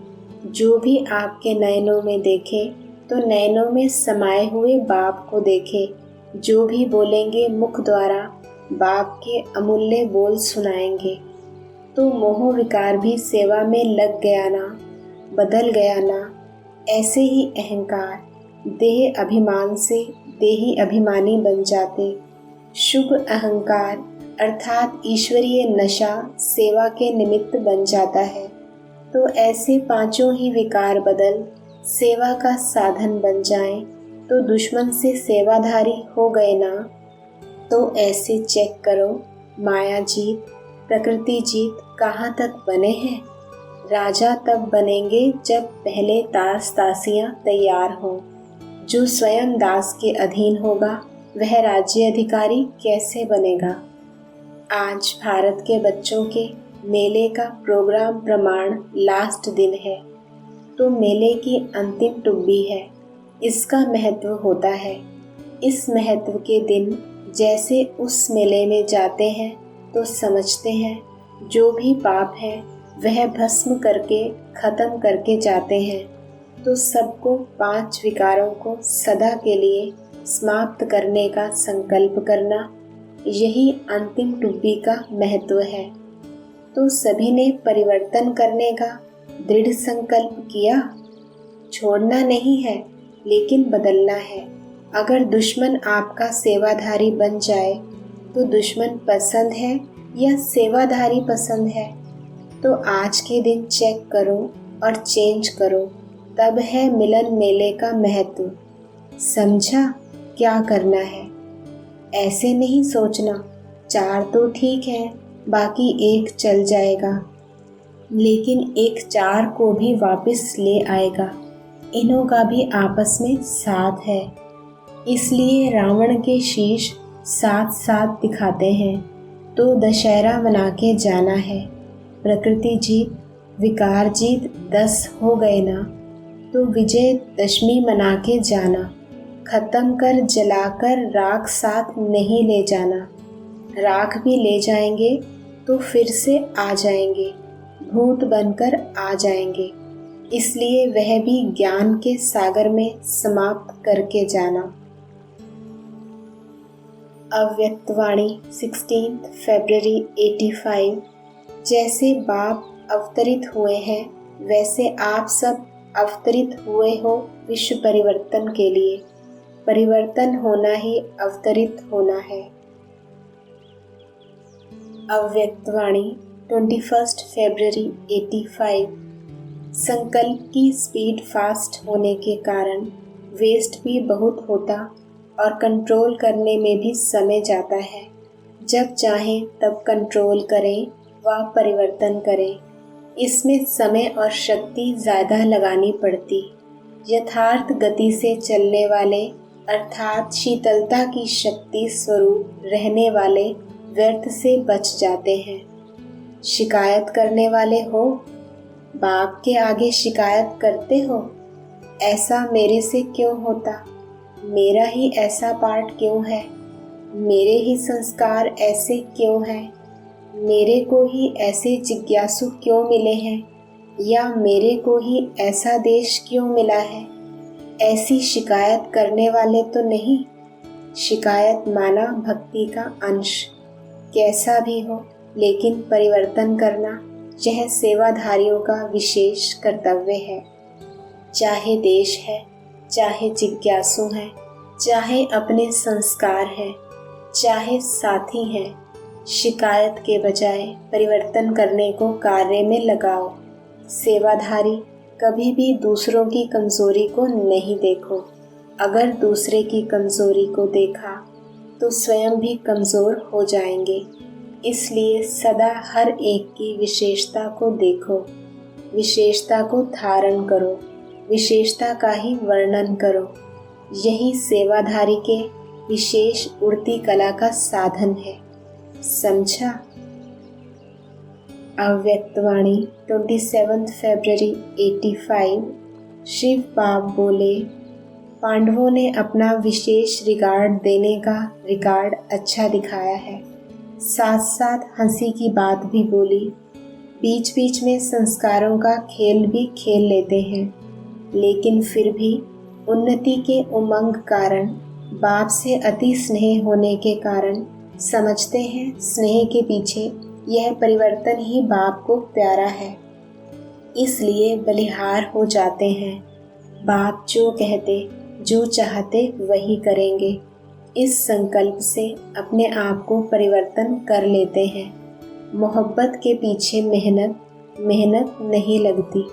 जो भी आपके नयनों में देखे तो नयनों में समाये हुए बाप को देखे। जो भी बोलेंगे मुख द्वारा बाप के अमूल्य बोल सुनाएंगे। तो मोह विकार भी सेवा में लग गया ना, बदल गया ना। ऐसे ही अहंकार देह अभिमान से देही अभिमानी बन जाते। शुभ अहंकार अर्थात ईश्वरीय नशा सेवा के निमित्त बन जाता है। तो ऐसे पांचों ही विकार बदल सेवा का साधन बन जाएं तो दुश्मन से सेवाधारी हो गए ना। तो ऐसे चेक करो, माया जीत प्रकृति जीत कहाँ तक बने हैं। राजा तब बनेंगे जब पहले दास दासियां तैयार हों। जो स्वयं दास के अधीन होगा वह राज्य अधिकारी कैसे बनेगा। आज भारत के बच्चों के मेले का प्रोग्राम प्रमाण लास्ट दिन है, तो मेले की अंतिम टुब्बी है। इसका महत्व होता है। इस महत्व के दिन जैसे उस मेले में जाते हैं तो समझते हैं जो भी पाप है वह भस्म करके खत्म करके जाते हैं। तो सबको 5 विकारों को सदा के लिए समाप्त करने का संकल्प करना, यही अंतिम टुब्बी का महत्व है। तो सभी ने परिवर्तन करने का दृढ़ संकल्प किया। छोड़ना नहीं है लेकिन बदलना है। अगर दुश्मन आपका सेवाधारी बन जाए तो दुश्मन पसंद है या सेवाधारी पसंद है। तो आज के दिन चेक करो और चेंज करो, तब है मिलन मेले का महत्व। समझा क्या करना है। ऐसे नहीं सोचना 4 तो ठीक है, बाकी 1 चल जाएगा, लेकिन एक 4 को भी वापस ले आएगा। इन्हों का भी आपस में साथ है। इसलिए रावण के शीश 7 दिखाते हैं। तो दशहरा मना के जाना है। प्रकृति जीत विकार जीत 10 हो गए ना, तो विजय दशमी मना के जाना। खत्म कर जलाकर राख साथ नहीं ले जाना। राख भी ले जाएंगे तो फिर से आ जाएंगे, भूत बनकर आ जाएंगे। इसलिए वह भी ज्ञान के सागर में समाप्त करके जाना। अव्यक्तवाणी 16 फरवरी 85। जैसे बाप अवतरित हुए हैं वैसे आप सब अवतरित हुए हो विश्व परिवर्तन के लिए। परिवर्तन होना ही अवतरित होना है। अव्यक्तवाणी 21 फरवरी 85। संकल्प की स्पीड फास्ट होने के कारण वेस्ट भी बहुत होता और कंट्रोल करने में भी समय जाता है। जब चाहें तब कंट्रोल करें व परिवर्तन करें। इसमें समय और शक्ति ज़्यादा लगानी पड़ती। यथार्थ गति से चलने वाले अर्थात शीतलता की शक्ति स्वरूप रहने वाले व्यर्थ से बच जाते हैं। शिकायत करने वाले हो, बाप के आगे शिकायत करते हो, ऐसा मेरे से क्यों होता, मेरा ही ऐसा पार्ट क्यों है, मेरे ही संस्कार ऐसे क्यों हैं, मेरे को ही ऐसे जिज्ञासु क्यों मिले हैं, या मेरे को ही ऐसा देश क्यों मिला है। ऐसी शिकायत करने वाले तो नहीं। शिकायत माना भक्ति का अंश। कैसा भी हो लेकिन परिवर्तन करना यह सेवाधारियों का विशेष कर्तव्य है। चाहे देश है, चाहे जिज्ञासु हैं, चाहे अपने संस्कार हैं, चाहे साथी हैं, शिकायत के बजाय परिवर्तन करने को कार्य में लगाओ। सेवाधारी कभी भी दूसरों की कमजोरी को नहीं देखो। अगर दूसरे की कमजोरी को देखा तो स्वयं भी कमजोर हो जाएंगे। इसलिए सदा हर एक की विशेषता को देखो। विशेषता को धारण करो, विशेषता का ही वर्णन करो। यही सेवाधारी के विशेष उड़ती कला का साधन है। समझा? अव्यक्तवाणी 27 फरवरी 85। शिव बाप बोले, पांडवों ने अपना विशेष रिगार्ड देने का रिकॉर्ड अच्छा दिखाया है। साथ साथ हंसी की बात भी बोली। बीच बीच में संस्कारों का खेल भी खेल लेते हैं, लेकिन फिर भी उन्नति के उमंग कारण, बाप से अति स्नेह होने के कारण समझते हैं स्नेह के पीछे यह परिवर्तन ही बाप को प्यारा है, इसलिए बलिहार हो जाते हैं। बाप जो कहते, जो चाहते वही करेंगे, इस संकल्प से अपने आप को परिवर्तन कर लेते हैं। मोहब्बत के पीछे मेहनत नहीं लगती।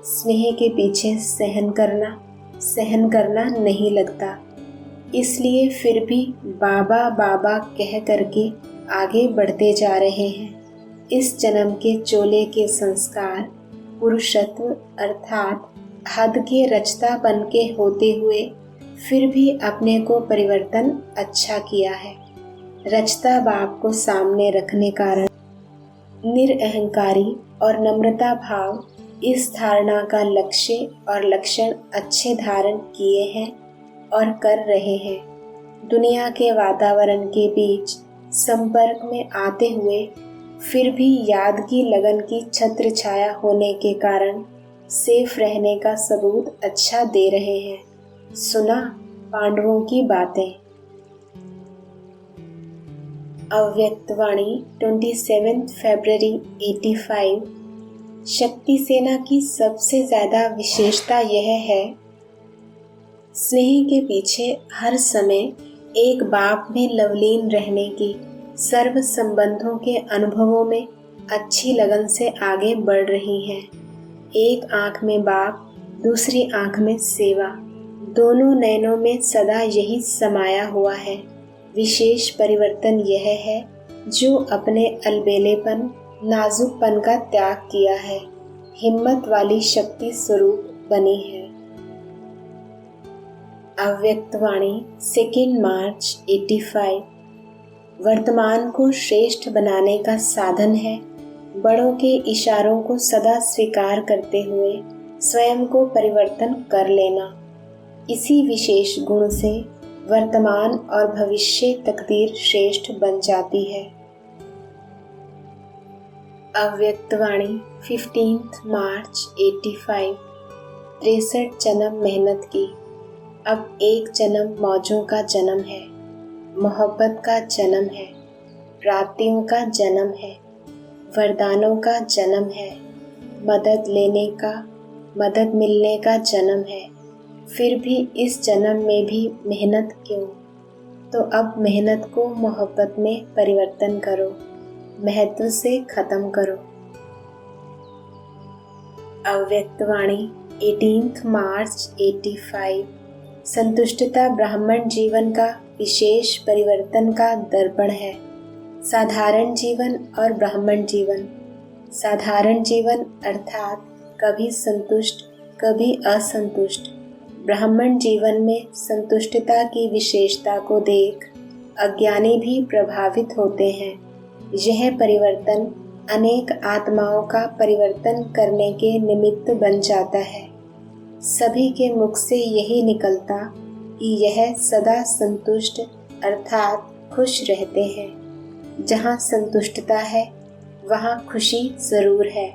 स्नेह के पीछे सहन करना नहीं लगता। इसलिए फिर भी बाबा बाबा कह करके आगे बढ़ते जा रहे हैं। इस जन्म के चोले के संस्कार पुरुषत्व अर्थात हद के रचतापन के होते हुए फिर भी अपने को परिवर्तन अच्छा किया है। रचता बाप को सामने रखने कारण निरअहंकारी और नम्रता भाव इस धारणा का लक्ष्य और लक्षण अच्छे धारण किए हैं और कर रहे हैं। दुनिया के वातावरण के बीच संपर्क में आते हुए फिर भी याद की लगन की छत्र छाया होने के कारण सेफ रहने का सबूत अच्छा दे रहे हैं। सुना पांडवों की बातें। अव्यक्तवाणी 27 फरवरी 85। शक्ति सेना की सबसे ज्यादा विशेषता यह है, स्नेह के पीछे हर समय एक बाप में लवलीन रहने की, सर्व संबंधों के अनुभवों में अच्छी लगन से आगे बढ़ रही हैं। एक आंख में बाप, दूसरी आंख में सेवा, दोनों नयनों में सदा यही समाया हुआ है। विशेष परिवर्तन यह है जो अपने अलबेलेपन, नाजुकपन का त्याग किया है, हिम्मत वाली शक्ति स्वरूप बनी है। अव्यक्तवाणी 2 मार्च 85। वर्तमान को श्रेष्ठ बनाने का साधन है बड़ों के इशारों को सदा स्वीकार करते हुए स्वयं को परिवर्तन कर लेना। इसी विशेष गुण से वर्तमान और भविष्य तकदीर श्रेष्ठ बन जाती है। अव्यक्तवाणी 15 मार्च 85। 63 जन्म मेहनत की, अब एक जन्म मौजों का जन्म है, मोहब्बत का जन्म है, प्राप्तियों का जन्म है, वरदानों का जन्म है, मदद लेने का, मदद मिलने का जन्म है। फिर भी इस जन्म में भी मेहनत क्यों? तो अब मेहनत को मोहब्बत में परिवर्तन करो, महत्व से खत्म करो। अव्यक्तवाणी 18 मार्च 85। संतुष्टता ब्राह्मण जीवन का विशेष परिवर्तन का दर्पण है। साधारण जीवन और ब्राह्मण जीवन। साधारण जीवन अर्थात कभी संतुष्ट कभी असंतुष्ट। ब्राह्मण जीवन में संतुष्टता की विशेषता को देख अज्ञानी भी प्रभावित होते हैं। यह परिवर्तन अनेक आत्माओं का परिवर्तन करने के निमित्त बन जाता है। सभी के मुख से यही निकलता कि यह सदा संतुष्ट अर्थात खुश रहते हैं। जहाँ संतुष्टता है वहाँ खुशी जरूर है।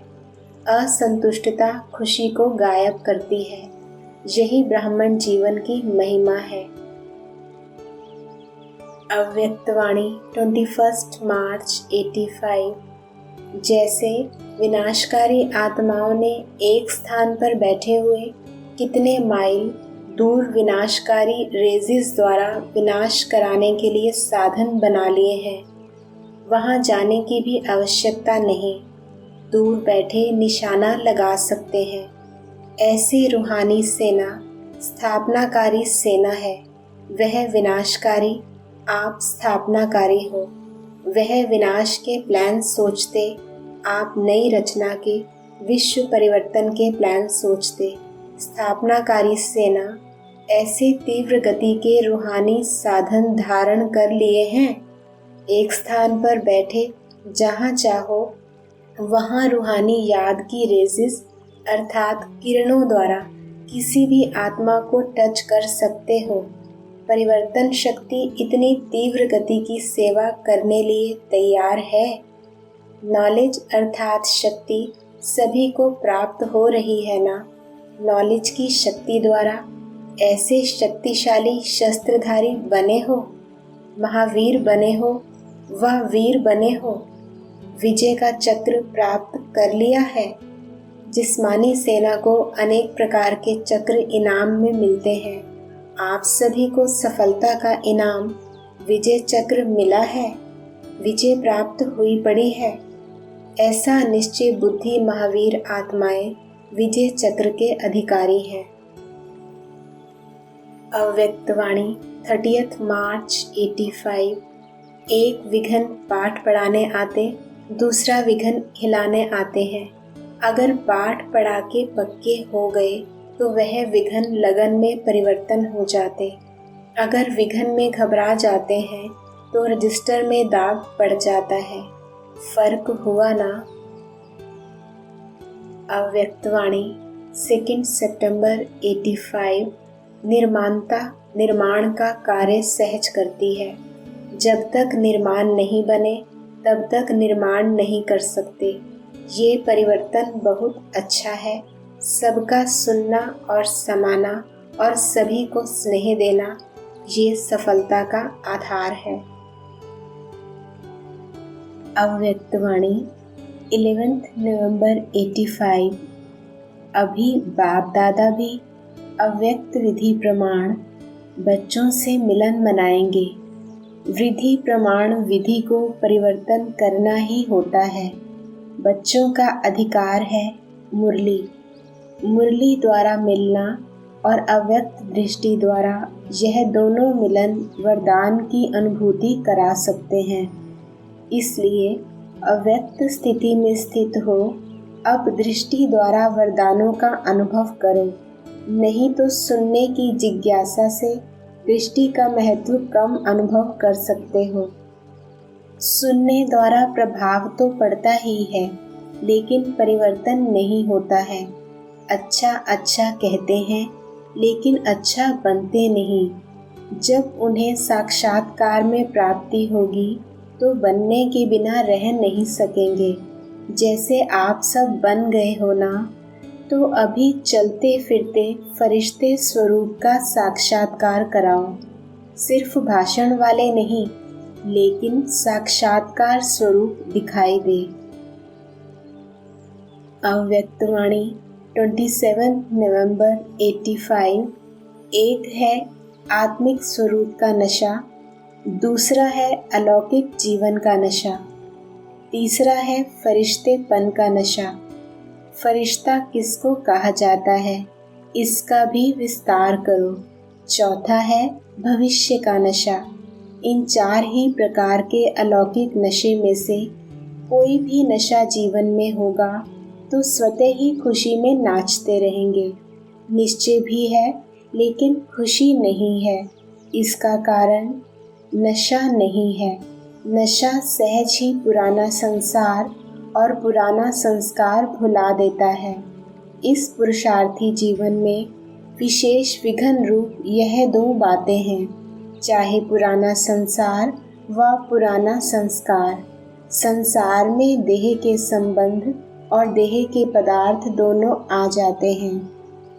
असंतुष्टता खुशी को गायब करती है। यही ब्राह्मण जीवन की महिमा है। अव्यक्तवाणी 21 मार्च 85। जैसे विनाशकारी आत्माओं ने एक स्थान पर बैठे हुए कितने माइल दूर विनाशकारी रेजिस द्वारा विनाश कराने के लिए साधन बना लिए हैं, वहां जाने की भी आवश्यकता नहीं, दूर बैठे निशाना लगा सकते हैं। ऐसी रूहानी सेना स्थापनाकारी सेना है। वह विनाशकारी, आप स्थापनाकारी हो। वह विनाश के प्लान सोचते, आप नई रचना के विश्व परिवर्तन के प्लान सोचते, स्थापनाकारी सेना ऐसे तीव्र गति के रूहानी साधन धारण कर लिए हैं। एक स्थान पर बैठे जहाँ चाहो वहाँ रूहानी याद की रेजिस अर्थात किरणों द्वारा किसी भी आत्मा को टच कर सकते हो। परिवर्तन शक्ति इतनी तीव्र गति की सेवा करने लिए तैयार है। नॉलेज अर्थात शक्ति सभी को प्राप्त हो रही है ना। नॉलेज की शक्ति द्वारा ऐसे शक्तिशाली शस्त्रधारी बने हो, महावीर बने हो, वह वीर बने हो। विजय का चक्र प्राप्त कर लिया है। जिस्मानी सेना को अनेक प्रकार के चक्र इनाम में मिलते हैं। आप सभी को सफलता का इनाम विजय चक्र मिला है। विजय प्राप्त हुई पड़ी है। ऐसा निश्चय बुद्धि महावीर आत्माएं विजय चक्र के अधिकारी हैं। अव्यक्तवाणी 30 मार्च 85। एक विघन पाठ पढ़ाने आते, दूसरा विघन हिलाने आते हैं। अगर पाठ पढ़ा के पक्के हो गए तो वह विघन लगन में परिवर्तन हो जाते। अगर विघन में घबरा जाते हैं तो रजिस्टर में दाग पड़ जाता है। फर्क हुआ ना। अव्यक्तवाणी 2 सितंबर 85। निर्माणता निर्माण का कार्य सहज करती है। जब तक निर्माण नहीं बने तब तक निर्माण नहीं कर सकते। ये परिवर्तन बहुत अच्छा है। सबका सुनना और समाना और सभी को स्नेह देना, ये सफलता का आधार है। अव्यक्तवाणी 11 नवंबर 85। अभी बाप दादा भी अव्यक्त विधि प्रमाण बच्चों से मिलन मनाएंगे। विधि प्रमाण विधि को परिवर्तन करना ही होता है। बच्चों का अधिकार है मुरली। मुरली द्वारा मिलना और अव्यक्त दृष्टि द्वारा यह दोनों मिलन वरदान की अनुभूति करा सकते हैं। इसलिए अव्यक्त स्थिति में स्थित हो, अब दृष्टि द्वारा वरदानों का अनुभव करो। नहीं तो सुनने की जिज्ञासा से दृष्टि का महत्व कम अनुभव कर सकते हो। सुनने द्वारा प्रभाव तो पड़ता ही है, लेकिन परिवर्तन नहीं होता है। अच्छा अच्छा कहते हैं, लेकिन अच्छा बनते नहीं। जब उन्हें साक्षात्कार में प्राप्ति होगी तो बनने के बिना रह नहीं सकेंगे। जैसे आप सब बन गए हो ना, तो अभी चलते फिरते फरिश्ते स्वरूप का साक्षात्कार कराओ। सिर्फ भाषण वाले नहीं, लेकिन साक्षात्कार स्वरूप दिखाई दे। अव्यक्तवाणी 27 नवंबर 85। एक है आत्मिक स्वरूप का नशा, दूसरा है अलौकिक जीवन का नशा, तीसरा है फरिश्तेपन का नशा। फरिश्ता किसको कहा जाता है, इसका भी विस्तार करो। चौथा है भविष्य का नशा। इन 4 ही प्रकार के अलौकिक नशे में से कोई भी नशा जीवन में होगा तो स्वतः ही खुशी में नाचते रहेंगे। निश्चय भी है, लेकिन खुशी नहीं है। इसका कारण नशा नहीं है। नशा सहज ही पुराना संसार और पुराना संस्कार भुला देता है। इस पुरुषार्थी जीवन में विशेष विघन रूप यह 2 बातें हैं, चाहे पुराना संसार व पुराना संस्कार। संसार में देह के संबंध और देह के पदार्थ दोनों आ जाते हैं।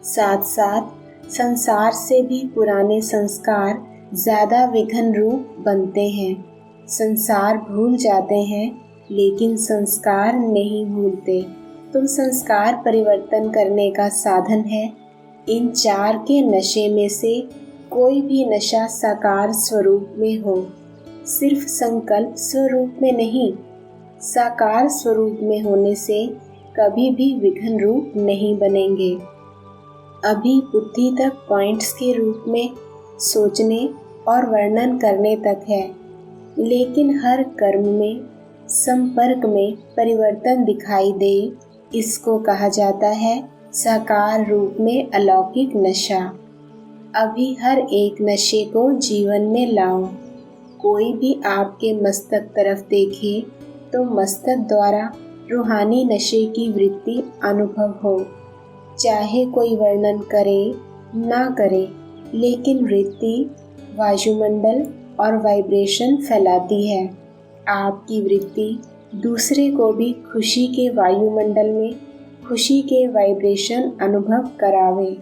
साथ साथ संसार से भी पुराने संस्कार ज़्यादा विघन रूप बनते हैं। संसार भूल जाते हैं, लेकिन संस्कार नहीं भूलते। तो संस्कार परिवर्तन करने का साधन है। इन 4 के नशे में से कोई भी नशा साकार स्वरूप में हो, सिर्फ संकल्प स्वरूप में नहीं। साकार स्वरूप में होने से कभी भी विघन रूप नहीं बनेंगे। अभी बुद्धि तक पॉइंट्स के रूप में सोचने और वर्णन करने तक है, लेकिन हर कर्म में संपर्क में परिवर्तन दिखाई दे इसको कहा जाता है साकार रूप में अलौकिक नशा। अभी हर एक नशे को जीवन में लाओ। कोई भी आपके मस्तक तरफ देखे तो मस्तक द्वारा रूहानी नशे की वृत्ति अनुभव हो। चाहे कोई वर्णन करे ना करे, लेकिन वृत्ति वायुमंडल और वाइब्रेशन फैलाती है। आपकी वृत्ति दूसरे को भी खुशी के वायुमंडल में खुशी के वाइब्रेशन अनुभव करावे।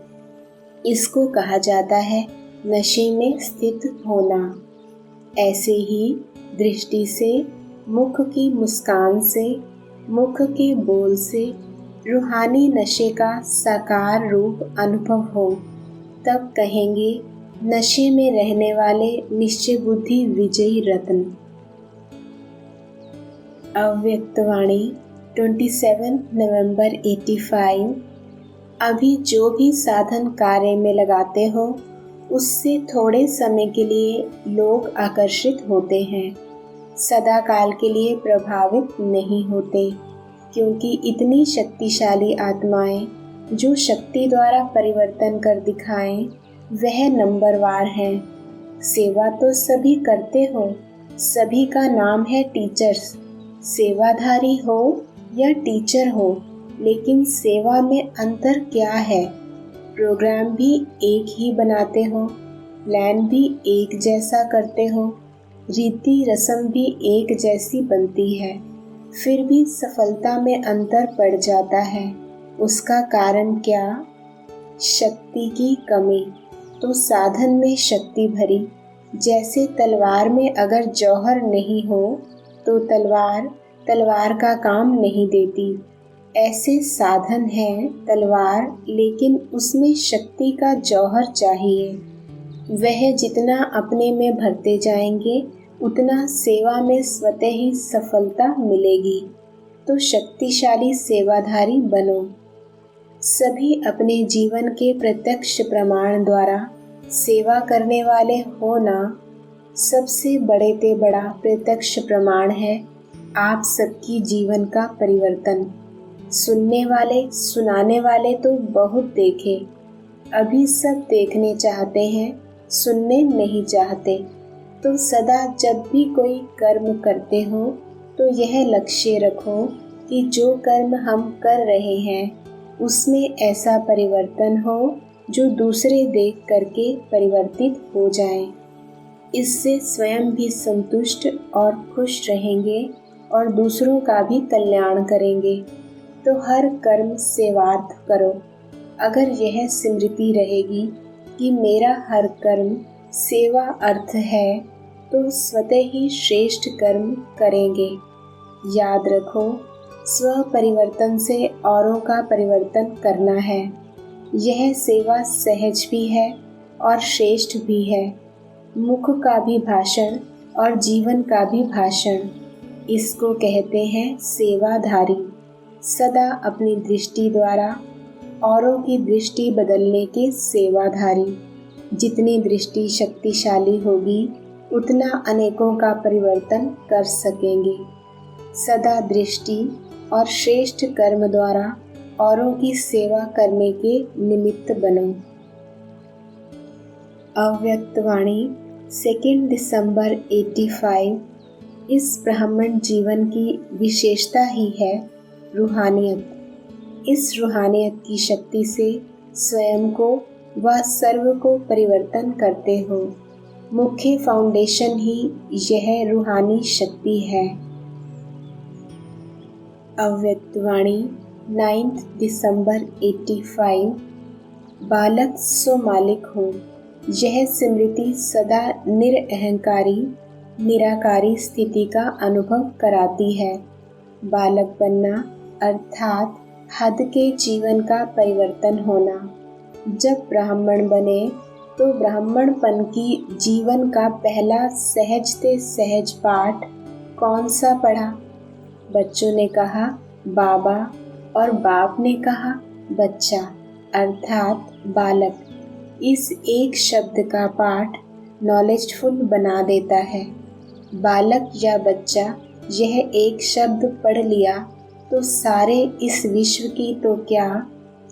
इसको कहा जाता है नशे में स्थित होना। ऐसे ही दृष्टि से, मुख की मुस्कान से, मुख के बोल से रूहानी नशे का साकार रूप अनुभव हो, तब कहेंगे नशे में रहने वाले निश्चय बुद्धि विजयी रत्न। अव्यक्तवाणी 27 नवंबर 85। अभी जो भी साधन कार्य में लगाते हो, उससे थोड़े समय के लिए लोग आकर्षित होते हैं, सदा काल के लिए प्रभावित नहीं होते, क्योंकि इतनी शक्तिशाली आत्माएं जो शक्ति द्वारा परिवर्तन कर दिखाएं, वह नंबरवार हैं। सेवा तो सभी करते हो, सभी का नाम है टीचर्स। सेवाधारी हो या टीचर हो, लेकिन सेवा में अंतर क्या है? प्रोग्राम भी एक ही बनाते हो, प्लान भी एक जैसा करते हो, रीति रस्म भी एक जैसी बनती है, फिर भी सफलता में अंतर पड़ जाता है। उसका कारण क्या? शक्ति की कमी। तो साधन में शक्ति भरी। जैसे तलवार में अगर जौहर नहीं हो तो तलवार का काम नहीं देती। ऐसे साधन है तलवार, लेकिन उसमें शक्ति का जौहर चाहिए। वह जितना अपने में भरते जाएंगे, उतना सेवा में स्वतः ही सफलता मिलेगी। तो शक्तिशाली सेवाधारी बनो। सभी अपने जीवन के प्रत्यक्ष प्रमाण द्वारा सेवा करने वाले होना सबसे बड़े ते बड़ा प्रत्यक्ष प्रमाण है आप सबकी जीवन का परिवर्तन। सुनने वाले सुनाने वाले तो बहुत देखे, अभी सब देखने चाहते हैं, सुनने नहीं चाहते। तो सदा जब भी कोई कर्म करते हो तो यह लक्ष्य रखो कि जो कर्म हम कर रहे हैं उसमें ऐसा परिवर्तन हो जो दूसरे देख करके परिवर्तित हो जाएं। इससे स्वयं भी संतुष्ट और खुश रहेंगे और दूसरों का भी कल्याण करेंगे। तो हर कर्म सेवार्थ करो। अगर यह स्मृति रहेगी कि मेरा हर कर्म सेवा अर्थ है, तो स्वतः ही श्रेष्ठ कर्म करेंगे। याद रखो, स्व परिवर्तन से औरों का परिवर्तन करना है। यह सेवा सहज भी है और श्रेष्ठ भी है। मुख का भी भाषण और जीवन का भी भाषण। इसको कहते हैं सेवाधारी। सदा अपनी दृष्टि द्वारा औरों की दृष्टि बदलने के सेवाधारी। जितनी दृष्टि शक्तिशाली होगी, उतना अनेकों का परिवर्तन कर सकेंगे। सदा दृष्टि और श्रेष्ठ कर्म द्वारा औरों की सेवा करने के निमित्त बनो। अव्यक्तवाणी 2 दिसंबर 85। इस ब्राह्मण जीवन की विशेषता ही है रूहानियत। इस रूहानियत की शक्ति से स्वयं को व सर्व को परिवर्तन करते हो। मुख्य फाउंडेशन ही यह रूहानी शक्ति है। अव्यक्तवाणी 9 दिसंबर 85। बालक सो मालिक हो। यह स्मृति सदा निरअहंकारी निराकारी स्थिति का अनुभव कराती है। बालक बनना अर्थात हद के जीवन का परिवर्तन होना। जब ब्राह्मण बने तो ब्राह्मणपन की जीवन का पहला सहज से सहज पाठ कौन सा पढ़ा? बच्चों ने कहा बाबा और बाप ने कहा बच्चा अर्थात बालक। इस एक शब्द का पाठ नॉलेजफुल बना देता है। बालक या बच्चा, यह एक शब्द पढ़ लिया तो सारे इस विश्व की तो क्या,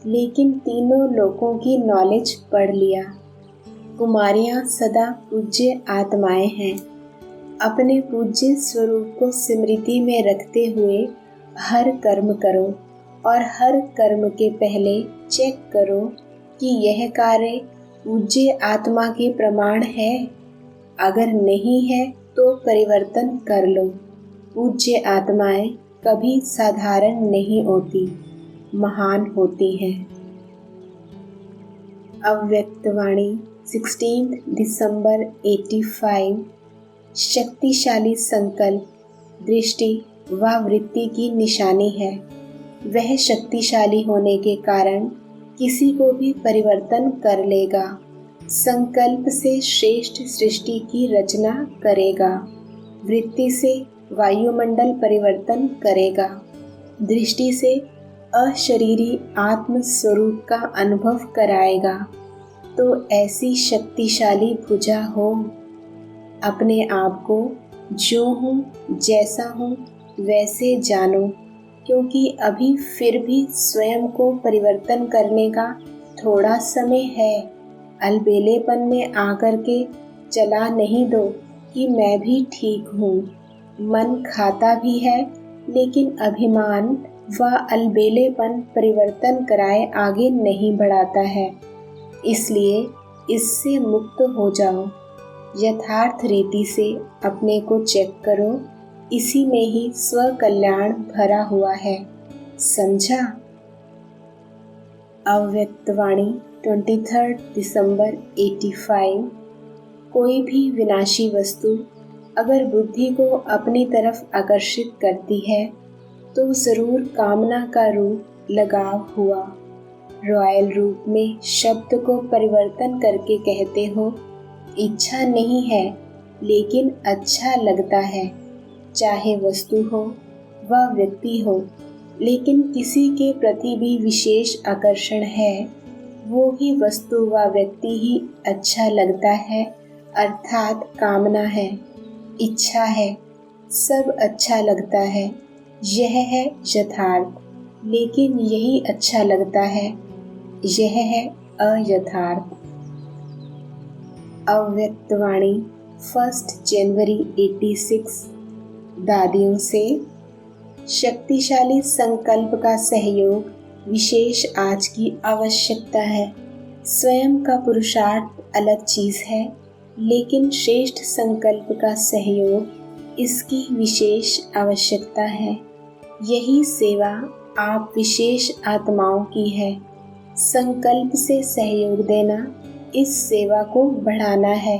लेकिन तीनों लोकों की नॉलेज पढ़ लिया। कुमारियाँ सदा पूज्य आत्माएं हैं। अपने पूज्य स्वरूप को स्मृति में रखते हुए हर कर्म करो और हर कर्म के पहले चेक करो कि यह कार्य पूज्य आत्मा के प्रमाण है। अगर नहीं है तो परिवर्तन कर लो। पूज्य आत्माएं कभी साधारण नहीं होती, महान होती हैं। अव्यक्तवाणी 16 दिसंबर 85। शक्तिशाली संकल्प दृष्टि व वृत्ति की निशानी है। वह शक्तिशाली होने के कारण किसी को भी परिवर्तन कर लेगा। संकल्प से श्रेष्ठ सृष्टि की रचना करेगा। वृत्ति से वायुमंडल परिवर्तन करेगा। दृष्टि से अशरीरी आत्म स्वरूप का अनुभव कराएगा। तो ऐसी शक्तिशाली भुजा हो। अपने आप को जो हूँ जैसा हूँ वैसे जानो, क्योंकि अभी फिर भी स्वयं को परिवर्तन करने का थोड़ा समय है। अलबेलेपन में आकर के चला नहीं दो कि मैं भी ठीक हूँ। मन खाता भी है, लेकिन अभिमान व अलबेलेपन परिवर्तन कराए आगे नहीं बढ़ाता है। इसलिए इससे मुक्त हो जाओ। यथार्थ रीति से अपने को चेक करो। इसी में ही स्व कल्याण भरा हुआ है। समझा? अव्यक्तवाणी 23 दिसंबर 85। कोई भी विनाशी वस्तु अगर बुद्धि को अपनी तरफ आकर्षित करती है तो जरूर कामना का रूप लगाव हुआ। रॉयल रूप में शब्द को परिवर्तन करके कहते हो, इच्छा नहीं है लेकिन अच्छा लगता है। चाहे वस्तु हो व व्यक्ति हो, लेकिन किसी के प्रति भी विशेष आकर्षण है, वो ही वस्तु व व्यक्ति ही अच्छा लगता है, अर्थात कामना है, इच्छा है, सब अच्छा लगता है। यह है यथार्थ। लेकिन यही अच्छा लगता है, यह है अयथार्थ। अव्यक्तवाणी 1 जनवरी 86। दादियों से शक्तिशाली संकल्प का सहयोग विशेष आज की आवश्यकता है। स्वयं का पुरुषार्थ अलग चीज़ है, लेकिन श्रेष्ठ संकल्प का सहयोग इसकी विशेष आवश्यकता है। यही सेवा आप विशेष आत्माओं की है। संकल्प से सहयोग देना, इस सेवा को बढ़ाना है।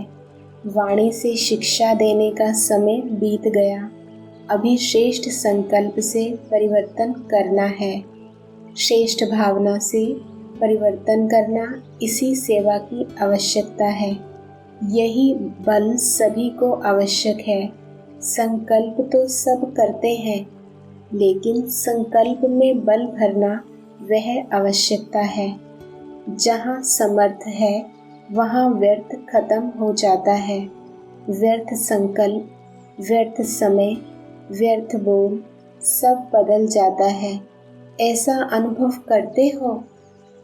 वाणी से शिक्षा देने का समय बीत गया। अभी श्रेष्ठ संकल्प से परिवर्तन करना है। श्रेष्ठ भावना से परिवर्तन करना इसी सेवा की आवश्यकता है। यही बल सभी को आवश्यक है। संकल्प तो सब करते हैं, लेकिन संकल्प में बल भरना वह आवश्यकता है। जहाँ समर्थ है वहाँ व्यर्थ खत्म हो जाता है। व्यर्थ संकल्प, व्यर्थ समय, व्यर्थ बोल सब बदल जाता है। ऐसा अनुभव करते हो?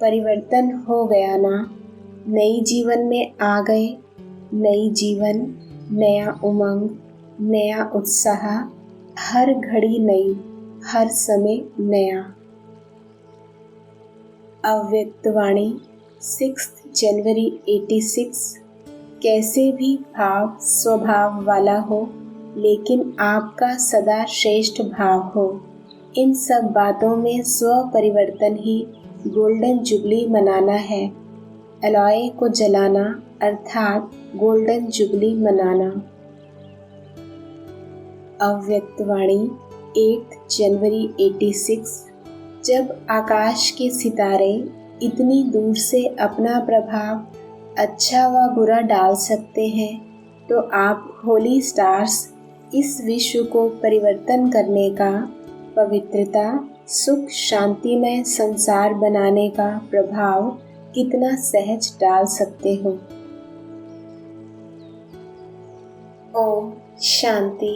परिवर्तन हो गया ना? नई जीवन में आ गए। नई जीवन, नया उमंग, नया उत्साह, हर घड़ी नई, हर समय नया। अव्यक्तवाणी 6 जनवरी 86। कैसे भी भाव स्वभाव वाला हो, लेकिन आपका सदा श्रेष्ठ भाव हो। इन सब बातों में स्व परिवर्तन ही गोल्डन जुबली मनाना है। अलॉय को जलाना अर्थात गोल्डन जुबली मनाना। अव्यक्तवाणी 8 जनवरी 86। जब आकाश के सितारे इतनी दूर से अपना प्रभाव अच्छा व बुरा डाल सकते हैं, तो आप होली स्टार्स इस विश्व को परिवर्तन करने का, पवित्रता, सुख, शांतिमय संसार बनाने का प्रभाव कितना सहज डाल सकते हो। ओम शांति।